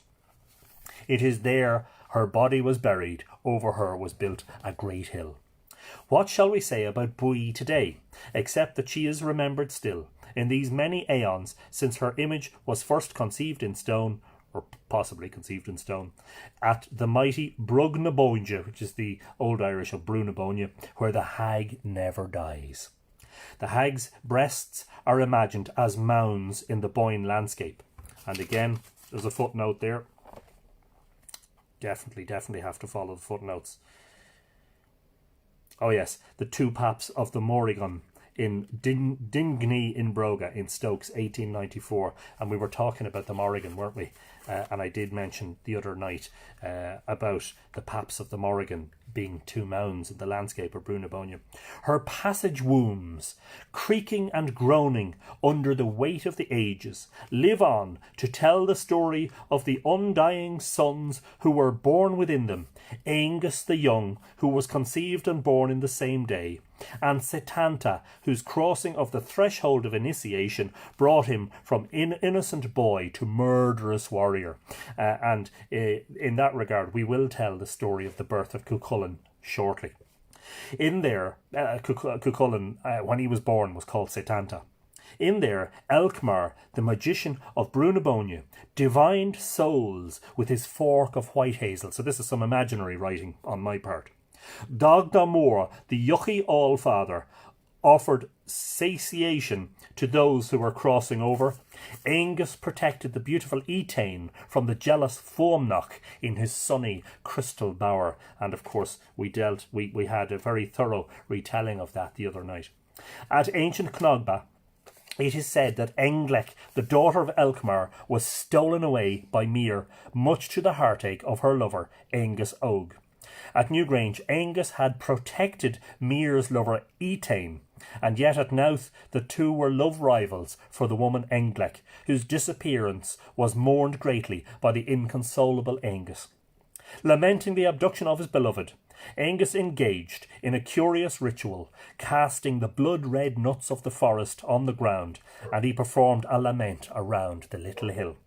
It is there her body was buried, over her was built a great hill. What shall we say about Bui today, except that she is remembered still, in these many aeons since her image was first conceived in stone, or possibly conceived in stone, at the mighty Bóinne, which is the Old Irish of Bóinne, where the hag never dies. The hag's breasts are imagined as mounds in the Bóinne landscape. And again, there's a footnote there. Definitely have to follow the footnotes. Oh yes, the two paps of the Morrigan in Dingney in Broga in Stokes, 1894. And we were talking about the Morrigan, weren't we? And I did mention the other night about the paps of the Morrigan being two mounds in the landscape of Bóinne. Her passage wombs, creaking and groaning under the weight of the ages, live on to tell the story of the undying sons who were born within them, Aengus the young, who was conceived and born in the same day, and Setanta, whose crossing of the threshold of initiation brought him from innocent boy to murderous warrior. And in that regard, we will tell the story of the birth of Cuchulainn shortly. In there, Cuchulainn, when he was born, was called Setanta. In there, Elkmar, the magician of Bóinne, divined souls with his fork of white hazel. So this is some imaginary writing on my part. Dagda the Yuchi Allfather, offered satiation to those who were crossing over. Aengus protected the beautiful Etain from the jealous Fomnach in his sunny crystal bower. And of course, we had a very thorough retelling of that the other night. At ancient Cnogba, it is said that Englec, the daughter of Elkmar, was stolen away by Mir, much to the heartache of her lover, Aengus Og. At Newgrange, Aengus had protected Mir's lover Etain, and yet at Knowth the two were love rivals for the woman Englec, whose disappearance was mourned greatly by the inconsolable Aengus. Lamenting the abduction of his beloved, Aengus engaged in a curious ritual, casting the blood-red nuts of the forest on the ground, and he performed a lament around the little hill.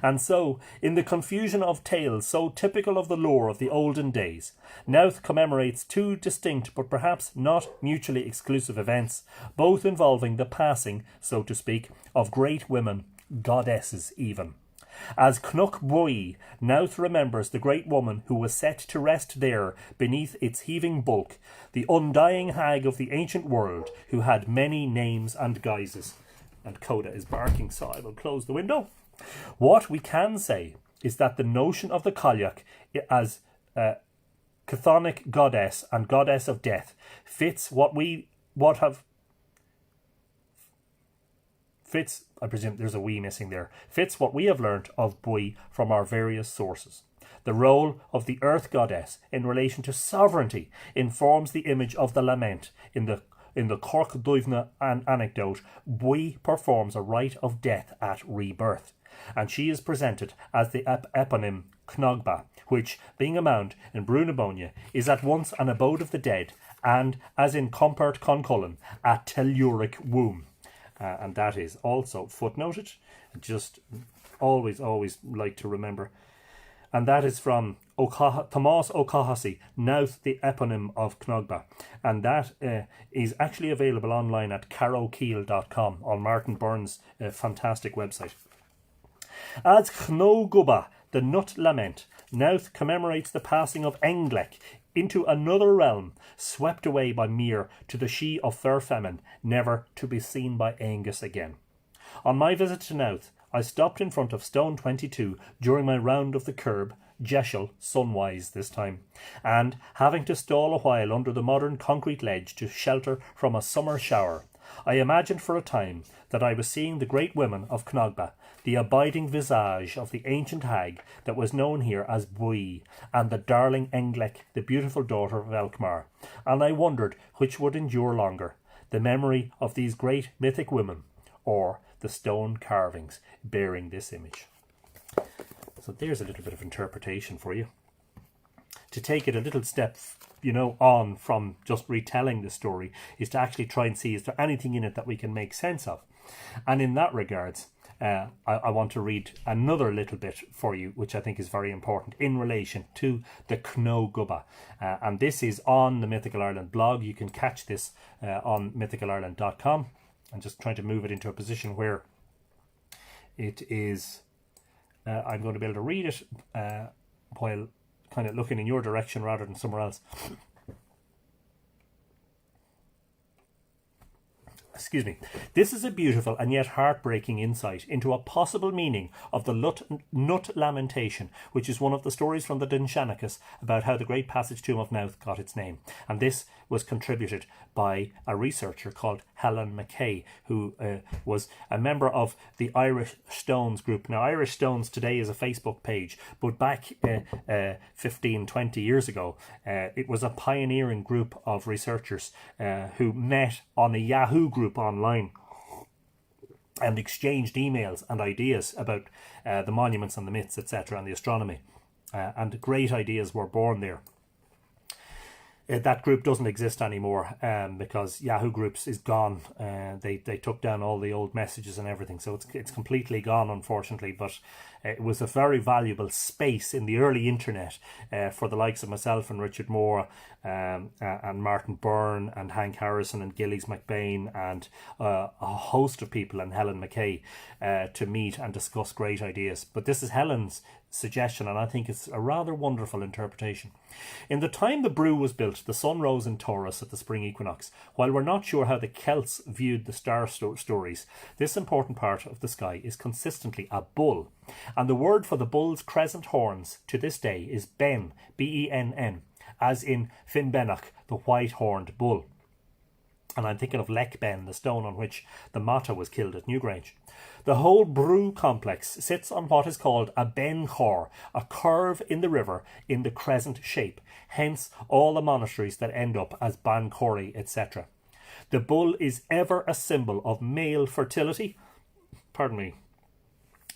And so, in the confusion of tales so typical of the lore of the olden days, Knowth commemorates two distinct but perhaps not mutually exclusive events, both involving the passing, so to speak, of great women, goddesses even. As Cnoc Bui, Knowth remembers the great woman who was set to rest there beneath its heaving bulk, the undying hag of the ancient world who had many names and guises. And Coda is barking, so I will close the window. What we can say is that the notion of the Cailleach as chthonic goddess and goddess of death fits I presume there's a we missing there, fits what we have learnt of Bui from our various sources. The role of the earth goddess in relation to sovereignty informs the image of the lament. In the Corc Duivne anecdote, Bui performs a rite of death at rebirth, and she is presented as the eponym Cnogba, which, being a mound in Bóinne, is at once an abode of the dead and, as in Compert Concullen, a telluric womb. And that is also footnoted. Just always like to remember. And that is from Tomás O'Cahasy, Knowth, the eponym of Cnogba. And that is actually available online at carokeel.com on Martin Byrne's fantastic website. As Chnogubba, the nut lament, Knowth commemorates the passing of Englec into another realm, swept away by Mir to the She of Fair Femin, never to be seen by Aengus again. On my visit to Knowth, I stopped in front of Stone 22 during my round of the curb, Jeshel, sunwise this time, and, having to stall a while under the modern concrete ledge to shelter from a summer shower, I imagined for a time that I was seeing the great women of Cnogba, the abiding visage of the ancient hag that was known here as Bui, and the darling Englec, the beautiful daughter of Elkmar, and I wondered which would endure longer, the memory of these great mythic women, or the stone carvings bearing this image. So there's a little bit of interpretation for you. To take it a little step, on from just retelling the story, is to actually try and see is there anything in it that we can make sense of. And in that regards, I want to read another little bit for you, which I think is very important in relation to the Cnogubba. And this is on the Mythical Ireland blog. You can catch this on mythicalireland.com. I'm just trying to move it into a position where it is, I'm going to be able to read it while kind of looking in your direction rather than somewhere else. Excuse me. This is a beautiful and yet heartbreaking insight into a possible meaning of the nut lamentation, which is one of the stories from the Dinshenchas about how the great passage tomb of Knowth got its name. And this was contributed by a researcher called Helen McKay, who was a member of the Irish Stones group. Now, Irish Stones today is a Facebook page, but back 15-20 years ago, it was a pioneering group of researchers who met on a Yahoo group online and exchanged emails and ideas about the monuments and the myths, etc., and the astronomy. And great ideas were born there. That group doesn't exist anymore because Yahoo Groups is gone. They took down all the old messages and everything, so it's completely gone, unfortunately. But it was a very valuable space in the early internet for the likes of myself and Richard Moore and Martin Byrne and Hank Harrison and Gillies McBain and a host of people and Helen McKay to meet and discuss great ideas. But this is Helen's suggestion, and I think it's a rather wonderful interpretation. In the time the brew was built, the sun rose in Taurus at the spring equinox. While we're not sure how the Celts viewed the star stories, this important part of the sky is consistently a bull, and the word for the bull's crescent horns to this day is Ben, B-E-N-N, as in Finnbenach, the white-horned bull. And I'm thinking of Lech Ben, the stone on which the Mata was killed at Newgrange. The whole brew complex sits on what is called a ben chor, a curve in the river in the crescent shape, hence all the monasteries that end up as Ban Cori, etc. The bull is ever a symbol of male fertility,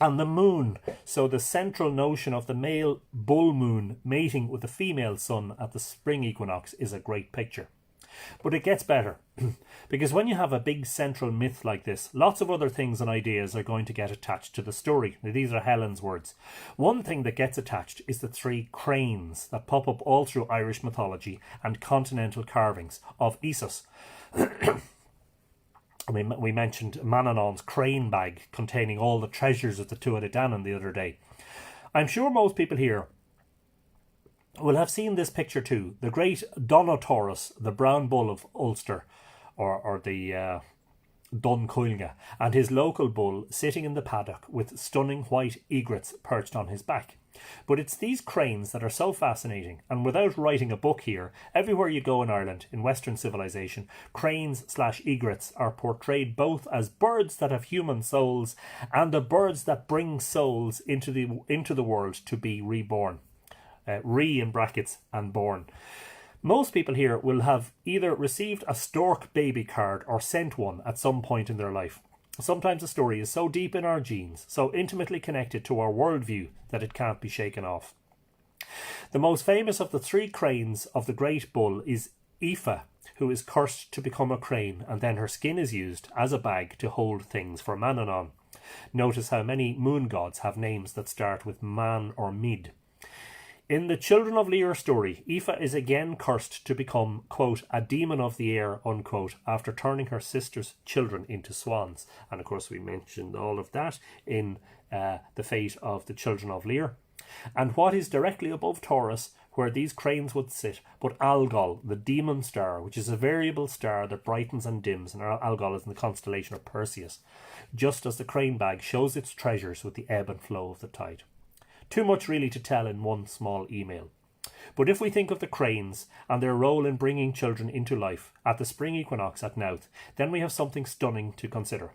and the moon, so the central notion of the male bull moon mating with the female sun at the spring equinox is a great picture. But it gets better, because when you have a big central myth like this, lots of other things and ideas are going to get attached to the story. Now, these are Helen's words. One thing that gets attached is the 3 cranes that pop up all through Irish mythology and continental carvings of Isis. We mentioned Manannán's crane bag containing all the treasures of the Tuatha Dé Danann the other day. I'm sure most people here will have seen this picture too. The great Donotaurus, the brown bull of Ulster, or the Dun Coilga, and his local bull sitting in the paddock with stunning white egrets perched on his back. But it's these cranes that are so fascinating, and without writing a book here, everywhere you go in Ireland, in Western civilization, cranes/egrets are portrayed both as birds that have human souls and the birds that bring souls into the world to be reborn. In brackets and born. Most people here will have either received a stork baby card or sent one at some point in their life. Sometimes a story is so deep in our genes, so intimately connected to our worldview, that it can't be shaken off. The most famous of the 3 cranes of the great bull is Aoife, who is cursed to become a crane, and then her skin is used as a bag to hold things for Manannán. Notice how many moon gods have names that start with Man or Mid. In the Children of Lear story, Aoife is again cursed to become, quote, a demon of the air, unquote, after turning her sister's children into swans. And of course we mentioned all of that in the fate of the Children of Lear. And what is directly above Taurus, where these cranes would sit, but Algol, the demon star, which is a variable star that brightens and dims, and Algol is in the constellation of Perseus, just as the crane bag shows its treasures with the ebb and flow of the tide. Too much really to tell in one small email. But if we think of the cranes and their role in bringing children into life at the spring equinox at Knowth, then we have something stunning to consider.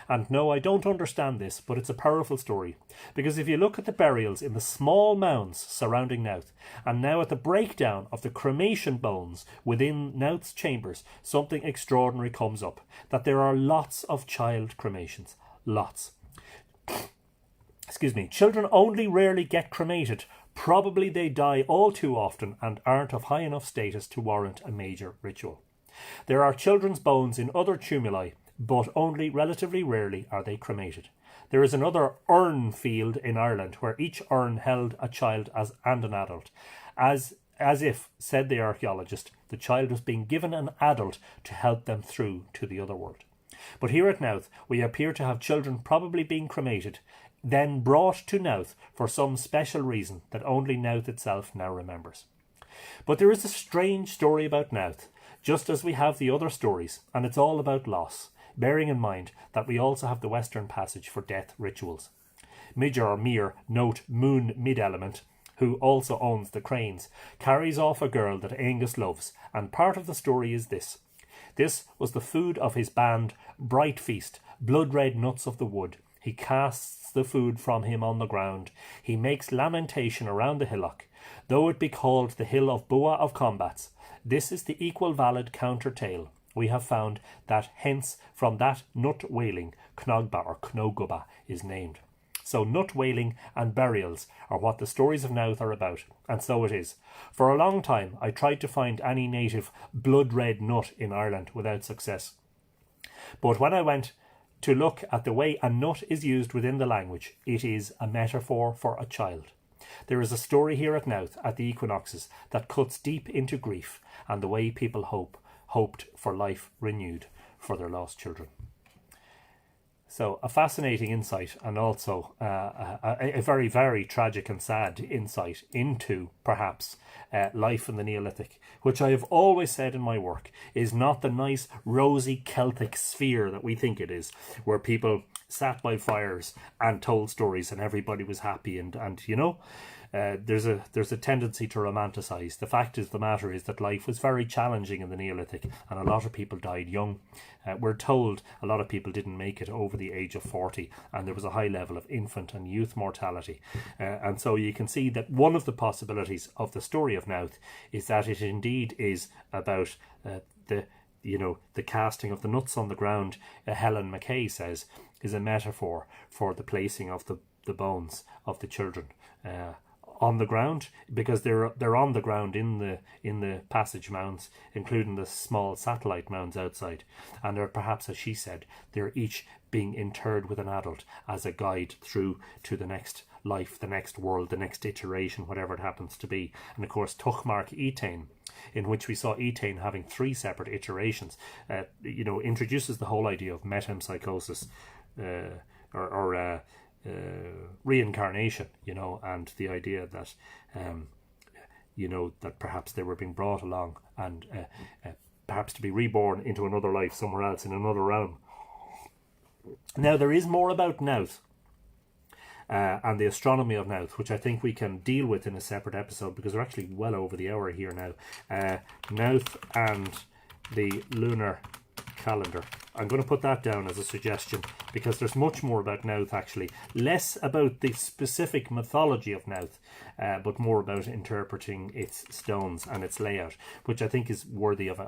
And no, I don't understand this, but it's a powerful story. Because if you look at the burials in the small mounds surrounding Knowth, and now at the breakdown of the cremation bones within Knowth's chambers, something extraordinary comes up. That there are lots of child cremations. Lots. Children only rarely get cremated. Probably they die all too often and aren't of high enough status to warrant a major ritual. There are children's bones in other tumuli, but only relatively rarely are they cremated. There is another urn field in Ireland where each urn held a child and an adult. As if, said the archaeologist, the child was being given an adult to help them through to the other world. But here at Knowth, we appear to have children probably being cremated, then brought to Knowth for some special reason that only Knowth itself now remembers. But there is a strange story about Knowth, just as we have the other stories, and it's all about loss, bearing in mind that we also have the Western passage for death rituals. Midge or Mir, note moon mid-element, who also owns the cranes, carries off a girl that Angus loves, and part of the story is this. This was the food of his band, Bright Feast, blood-red nuts of the wood. He casts the food from him on the ground. He makes lamentation around the hillock, though it be called the hill of Bua of combats. This is the equal valid counter tale. We have found that hence from that nut wailing, Knogba or Knogubba is named. So nut wailing and burials are what the stories of Knowth are about, and so it is. For a long time I tried to find any native blood-red nut in Ireland without success. But when I went to look at the way a nut is used within the language, it is a metaphor for a child. There is a story here at Knowth at the equinoxes that cuts deep into grief and the way people hoped for life renewed for their lost children. So a fascinating insight, and also a very, very tragic and sad insight into, perhaps, life in the Neolithic, which I have always said in my work is not the nice, rosy Celtic sphere that we think it is, where people sat by fires and told stories and everybody was happy and you know, there's a tendency to romanticize. The fact of the matter is that life was very challenging in the Neolithic, and a lot of people died young. We're told a lot of people didn't make it over the age of 40, and there was a high level of infant and youth mortality. And so you can see that one of the possibilities of the story of Knowth is that it indeed is about the casting of the nuts on the ground. Helen Mackay says is a metaphor for the placing of the bones of the children on the ground, because they're on the ground in the passage mounds, including the small satellite mounds outside, and they're perhaps, as she said, they're each being interred with an adult as a guide through to the next life, the next world, the next iteration, whatever it happens to be. And of course, Tuchmark Etain, in which we saw Etain having 3 separate iterations, introduces the whole idea of metempsychosis, or reincarnation, and the idea that that perhaps they were being brought along and perhaps to be reborn into another life somewhere else in another realm. Now, there is more about Knowth and the astronomy of Knowth, which I think we can deal with in a separate episode, because we're actually well over the hour here now. Knowth and the lunar calendar. I'm going to put that down as a suggestion, because there's much more about Knowth, actually. Less about the specific mythology of Knowth, but more about interpreting its stones and its layout, which I think is worthy of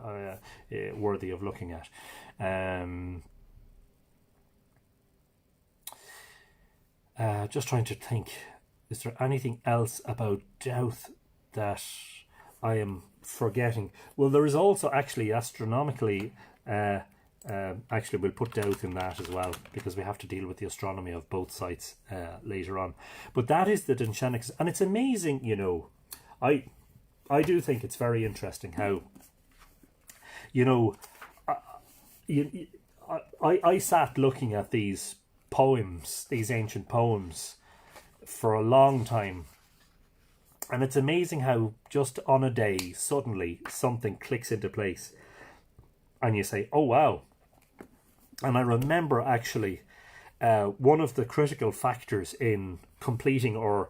looking at. Just trying to think, is there anything else about Dowth that I am forgetting? Well, there is also actually astronomically, actually we'll put Dowth in that as well, because we have to deal with the astronomy of both sites later on. But that is the Dinshenchas, and it's amazing, I do think it's very interesting how, I sat looking at these poems, these ancient poems, for a long time, and it's amazing how just on a day suddenly something clicks into place and you say, oh wow. And I remember actually one of the critical factors in completing or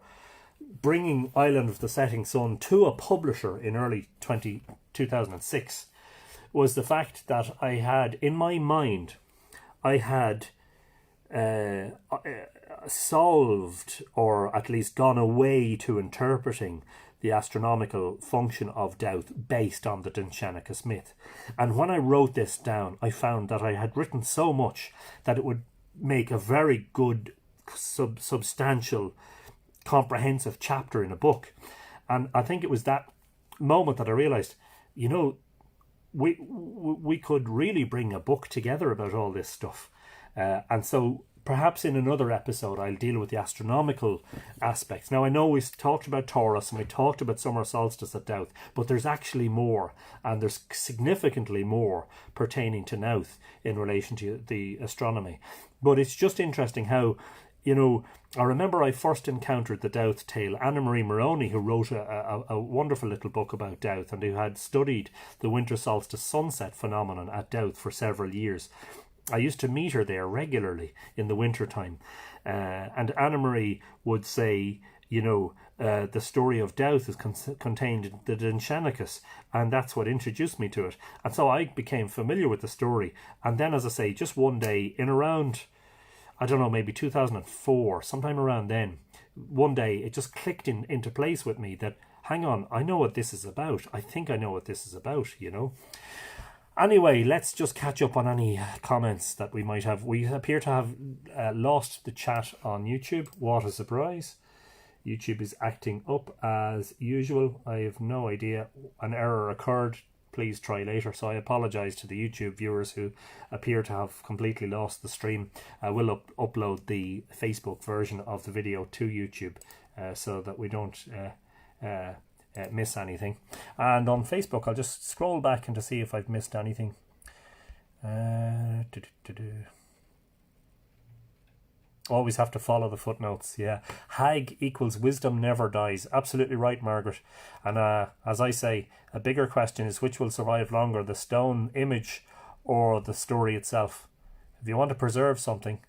bringing Island of the Setting Sun to a publisher in early 2006 was the fact that I had in my mind, I had solved, or at least gone away to interpreting the astronomical function of Dowth based on the Dinshenchas myth. And when I wrote this down, I found that I had written so much that it would make a very good substantial comprehensive chapter in a book. And I think it was that moment that I realized, we could really bring a book together about all this stuff. And so perhaps in another episode I'll deal with the astronomical aspects. Now, I know we talked about Taurus and we talked about summer solstice at Dowth, but there's actually more, and there's significantly more pertaining to Knowth in relation to the astronomy. But it's just interesting how, I remember I first encountered the Dowth tale. Anna Marie Moroni, who wrote a wonderful little book about Dowth and who had studied the winter solstice sunset phenomenon at Dowth for several years. I used to meet her there regularly in the winter time, and Anna Marie would say, the story of Dowth is contained in the Dinshenchas, and that's what introduced me to it. And so I became familiar with the story. And then, as I say, just one day in around, I don't know, maybe 2004, sometime around then, one day it just clicked into place with me that, hang on, I know what this is about. I think I know what this is about, Anyway, let's just catch up on any comments that we might have. We appear to have lost the chat on YouTube. What a surprise. YouTube is acting up as usual. I have no idea. An error occurred. Please try later. So I apologise to the YouTube viewers who appear to have completely lost the stream. I will upload the Facebook version of the video to YouTube so that we don't miss anything. And on Facebook I'll just scroll back and to see if I've missed anything. Always have to follow the footnotes. Yeah, Hag equals wisdom never dies. Absolutely right, Margaret. And as I say, a bigger question is which will survive longer, the stone image or the story itself. If you want to preserve something,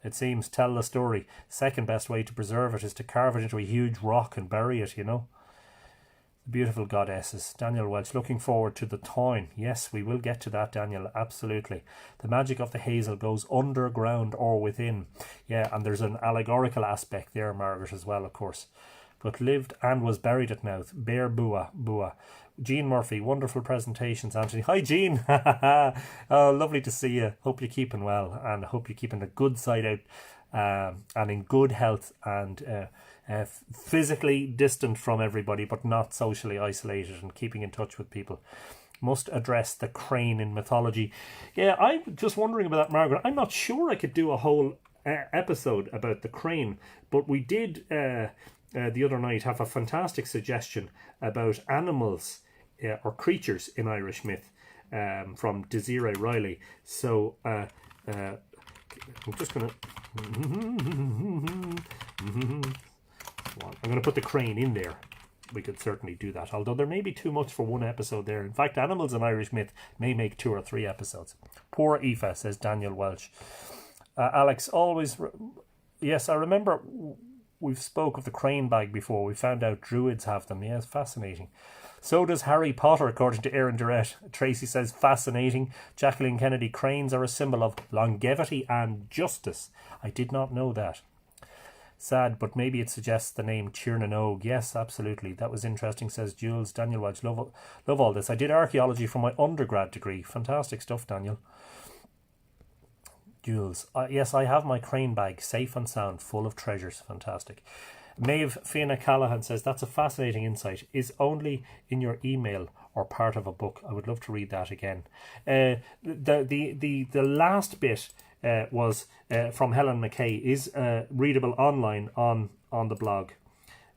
it seems, tell the story. Second best way to preserve it is to carve it into a huge rock and bury it, Beautiful goddesses. Daniel Welch, looking forward to the Táin. Yes, we will get to that, Daniel, absolutely. The magic of the hazel goes underground or within. Yeah, and there's an allegorical aspect there, Margaret, as well, of course. But lived and was buried at Knowth. Bear Bua. Jean Murphy, wonderful presentations, Anthony. Hi, Jean. Oh, lovely to see you. Hope you're keeping well, and hope you're keeping the good side out, and in good health, and physically distant from everybody, but not socially isolated and keeping in touch with people. Must address the crane in mythology. Yeah, I'm just wondering about that, Margaret. I'm not sure I could do a whole episode about the crane, but we did the other night have a fantastic suggestion about animals or creatures in Irish myth from Desiree Riley. So I'm just going to... I'm going to put the crane in there. We could certainly do that, although there may be too much for one episode there. In fact, animals in Irish myth may make 2 or 3 episodes. Poor Aoife, says Daniel Welsh. Alex, always... Yes, I remember we've spoke of the crane bag before. We found out druids have them. Yes, fascinating. So does Harry Potter, according to Aaron Durrett. Tracy says, fascinating. Jacqueline Kennedy, cranes are a symbol of longevity and justice. I did not know that. Sad, but maybe it suggests the name Tirnanog. Yes, absolutely. That was interesting, says Jules. Daniel Welch, love all this. I did archaeology for my undergrad degree. Fantastic stuff, Daniel. Jules, yes, I have my crane bag, safe and sound, full of treasures. Fantastic. Maeve Fiona Callahan says, that's a fascinating insight. Is only in your email or part of a book. I would love to read that again. The last bit was from Helen McKay, is readable online on the blog,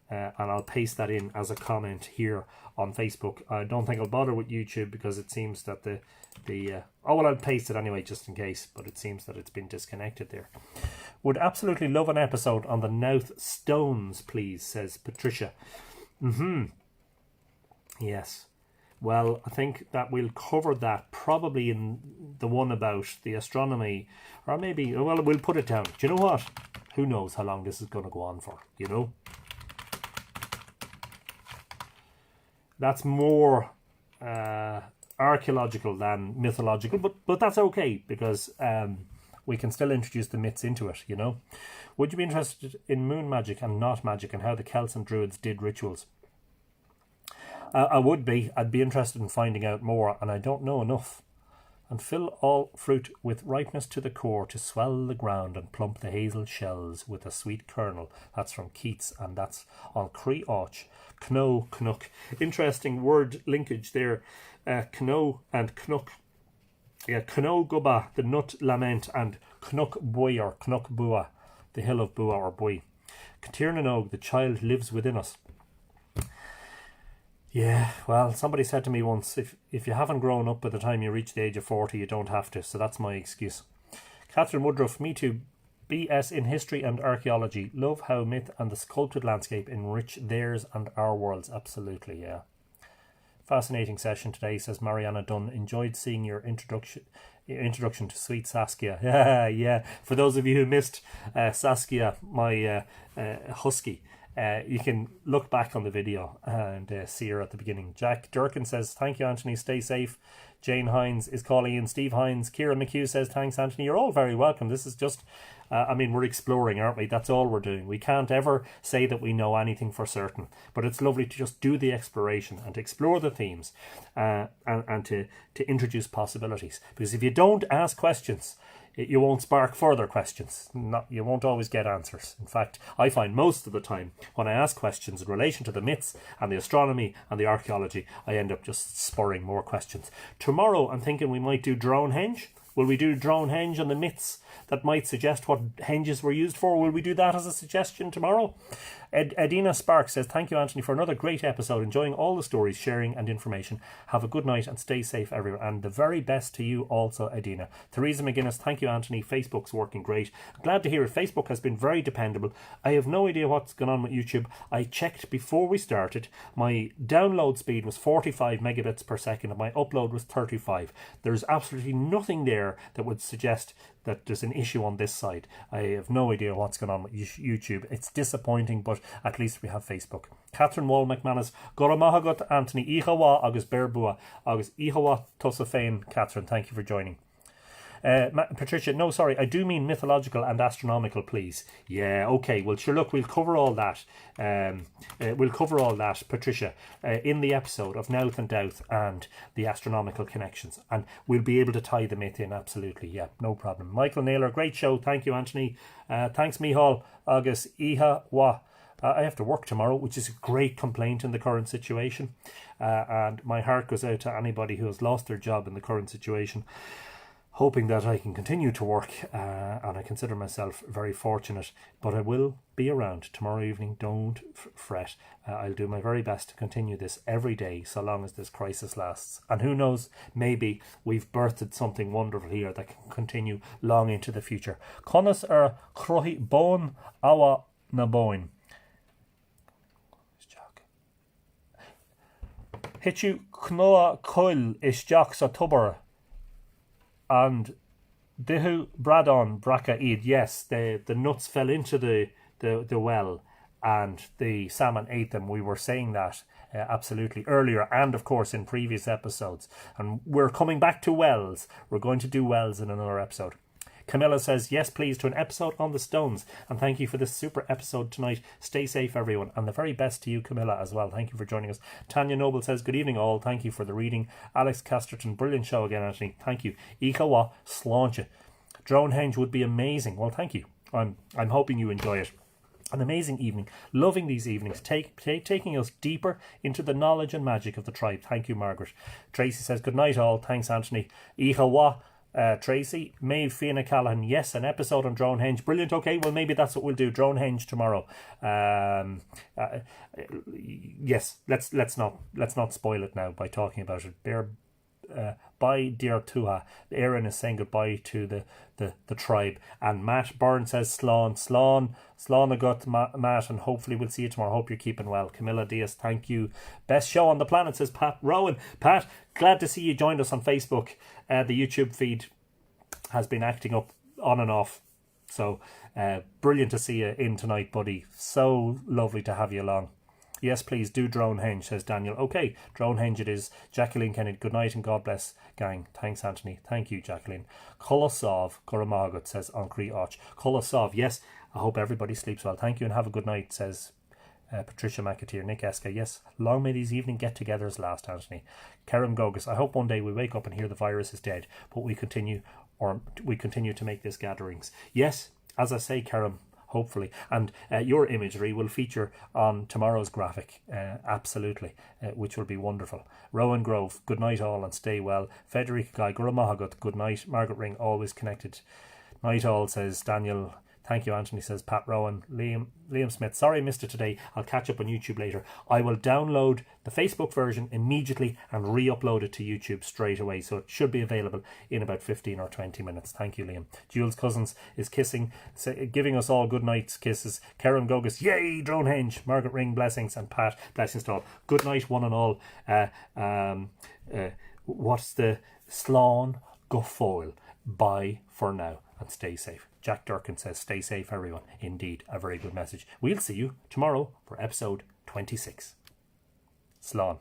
and I'll paste that in as a comment here on Facebook. I don't think I'll bother with YouTube because it seems that I'll paste it anyway just in case, but it seems that it's been disconnected there. Would absolutely love an episode on the Knowth stones, please, says Patricia. Yes. Well, I think that we'll cover that probably in the one about the astronomy, or maybe, well, we'll put it down. Do you know what? Who knows how long this is going to go on for, you know? That's more archaeological than mythological, but that's okay, because we can still introduce the myths into it, you know? Would you be interested in moon magic and not magic and how the Celts and Druids did rituals? I would be. I'd be interested in finding out more, and I don't know enough. And fill all fruit with ripeness to the core to swell the ground and plump the hazel shells with a sweet kernel. That's from Keats, and that's on Cree Och. Kno, Knuck. Interesting word linkage there. Kno and Knuck. Yeah, Kno Gubba, the nut lament, and Knuck Bui or Knuck Bua, the hill of Bua or Bui. Tirnanog, the child lives within us. Yeah, well, somebody said to me once, if you haven't grown up by the time you reach the age of 40, you don't have to, so that's my excuse. Catherine Woodruff, me too. BS in history and archaeology. Love how myth and the sculpted landscape enrich theirs and our worlds. Absolutely, yeah. Fascinating session today, says Mariana Dunn. Enjoyed seeing your introduction to Sweet Saskia. Yeah. For those of you who missed Saskia, my husky, you can look back on the video and see her at the beginning. Jack Durkin says, thank you, Anthony. Stay safe. Jane Hines is calling in. Steve Hines. Kieran McHugh says, thanks, Anthony. You're all very welcome. This is just, we're exploring, aren't we? That's all we're doing. We can't ever say that we know anything for certain, but it's lovely to just do the exploration and to explore the themes and to introduce possibilities. Because if you don't ask questions, you won't spark further questions. You won't always get answers. In fact, I find most of the time when I ask questions in relation to the myths and the astronomy and the archaeology, I end up just spurring more questions. Tomorrow, I'm thinking we might do Dronehenge. Will we do Dronehenge and the myths that might suggest what henges were used for? Will we do that as a suggestion tomorrow? Edina Spark says, thank you, Anthony, for another great episode. Enjoying all the stories, sharing and information. Have a good night and stay safe, everyone. And the very best to you also, Edina. Theresa McGuinness, thank you, Anthony. Facebook's working great. Glad to hear it. Facebook has been very dependable. I have no idea what's going on with YouTube. I checked before we started. My download speed was 45 megabits per second and my upload was 35. There's absolutely nothing there that would suggest that there's an issue on this side. I have no idea what's going on with YouTube. It's disappointing, but at least we have Facebook. Catherine Wall McManus, Goramahagot, Anthony Ihawa, Agus Berbua, Agus Ihawa Tosafane. Catherine, thank you for joining. Patricia, no, sorry, I do mean mythological and astronomical, please. Yeah, okay, well, sure, look, we'll cover all that. Patricia, in the episode of Knowth and Dowth and the astronomical connections. And we'll be able to tie the myth in, absolutely, yeah, no problem. Michael Naylor, great show. Thank you, Anthony. Thanks, Mihal. Agus Iha Wa. I have to work tomorrow, which is a great complaint in the current situation. And my heart goes out to anybody who has lost their job in the current situation, hoping that I can continue to work, and I consider myself very fortunate, but I will be around tomorrow evening. Don't fret. I'll do my very best to continue this every day so long as this crisis lasts. And who knows, maybe we've birthed something wonderful here that can continue long into the future. Conas crohi bón awa na bóin. Hitchu knoa coil is jack sa tuber. And Dihu Bradon Braca Eid, yes, the nuts fell into the well and the salmon ate them. We were saying that absolutely earlier and of course in previous episodes. And we're coming back to wells. We're going to do wells in another episode. Camilla says, yes, please, to an episode on the stones. And thank you for this super episode tonight. Stay safe, everyone. And the very best to you, Camilla, as well. Thank you for joining us. Tanya Noble says, good evening, all. Thank you for the reading. Alex Casterton, brilliant show again, Anthony. Thank you. Ikawa, sláinte. Drone Henge would be amazing. Well, thank you. I'm hoping you enjoy it. An amazing evening. Loving these evenings. Taking us deeper into the knowledge and magic of the tribe. Thank you, Margaret. Tracy says, good night, all. Thanks, Anthony. Ikawa. Tracy, Maeve Fianna Callahan, yes, an episode on Drone Henge. Brilliant. Okay, well, maybe that's what we'll do. Drone Henge tomorrow. Yes, let's not spoil it now by talking about it. Bye, dear Tuha. Aaron is saying goodbye to the tribe. And Matt Byrne says Slán a gut, Matt, and hopefully we'll see you tomorrow. Hope you're keeping well. Camilla Diaz, thank you. Best show on the planet, says Pat Rowan. Pat, glad to see you joined us on Facebook. The YouTube feed has been acting up on and off. So brilliant to see you in tonight, buddy. So lovely to have you along. Yes, please do Drone Henge, says Daniel. Okay, Drone Henge it is. Jacqueline Kennedy, good night and God bless, gang. Thanks, Anthony. Thank you, Jacqueline. Kolosov, Kuramagat, says Ankri Och. Kolosov, yes, I hope everybody sleeps well. Thank you and have a good night, says Patricia McAteer. Nick Eska, yes, long may these evening get-togethers last, Anthony. Karen Gogus, I hope one day we wake up and hear the virus is dead, but we continue to make these gatherings. Yes, as I say, Karen, hopefully, and your imagery will feature on tomorrow's graphic, absolutely, which will be wonderful. Rowan Grove, good night all and stay well. Federica Guy, Guramahagut, good night. Margaret Ring, always connected. Night all, says Daniel. Thank you, Anthony, says Pat Rowan. Liam Smith, sorry I missed it today. I'll catch up on YouTube later. I will download the Facebook version immediately and re-upload it to YouTube straight away. So it should be available in about 15 or 20 minutes. Thank you, Liam. Jules Cousins is kissing, giving us all good night kisses. Karen Gogus, yay, Drone Henge. Margaret Ring, blessings. And Pat, blessings to all. Good night, one and all. What's the Slán go foil? Bye for now and stay safe. Jack Durkin says, stay safe, everyone. Indeed, a very good message. We'll see you tomorrow for episode 26. Slán.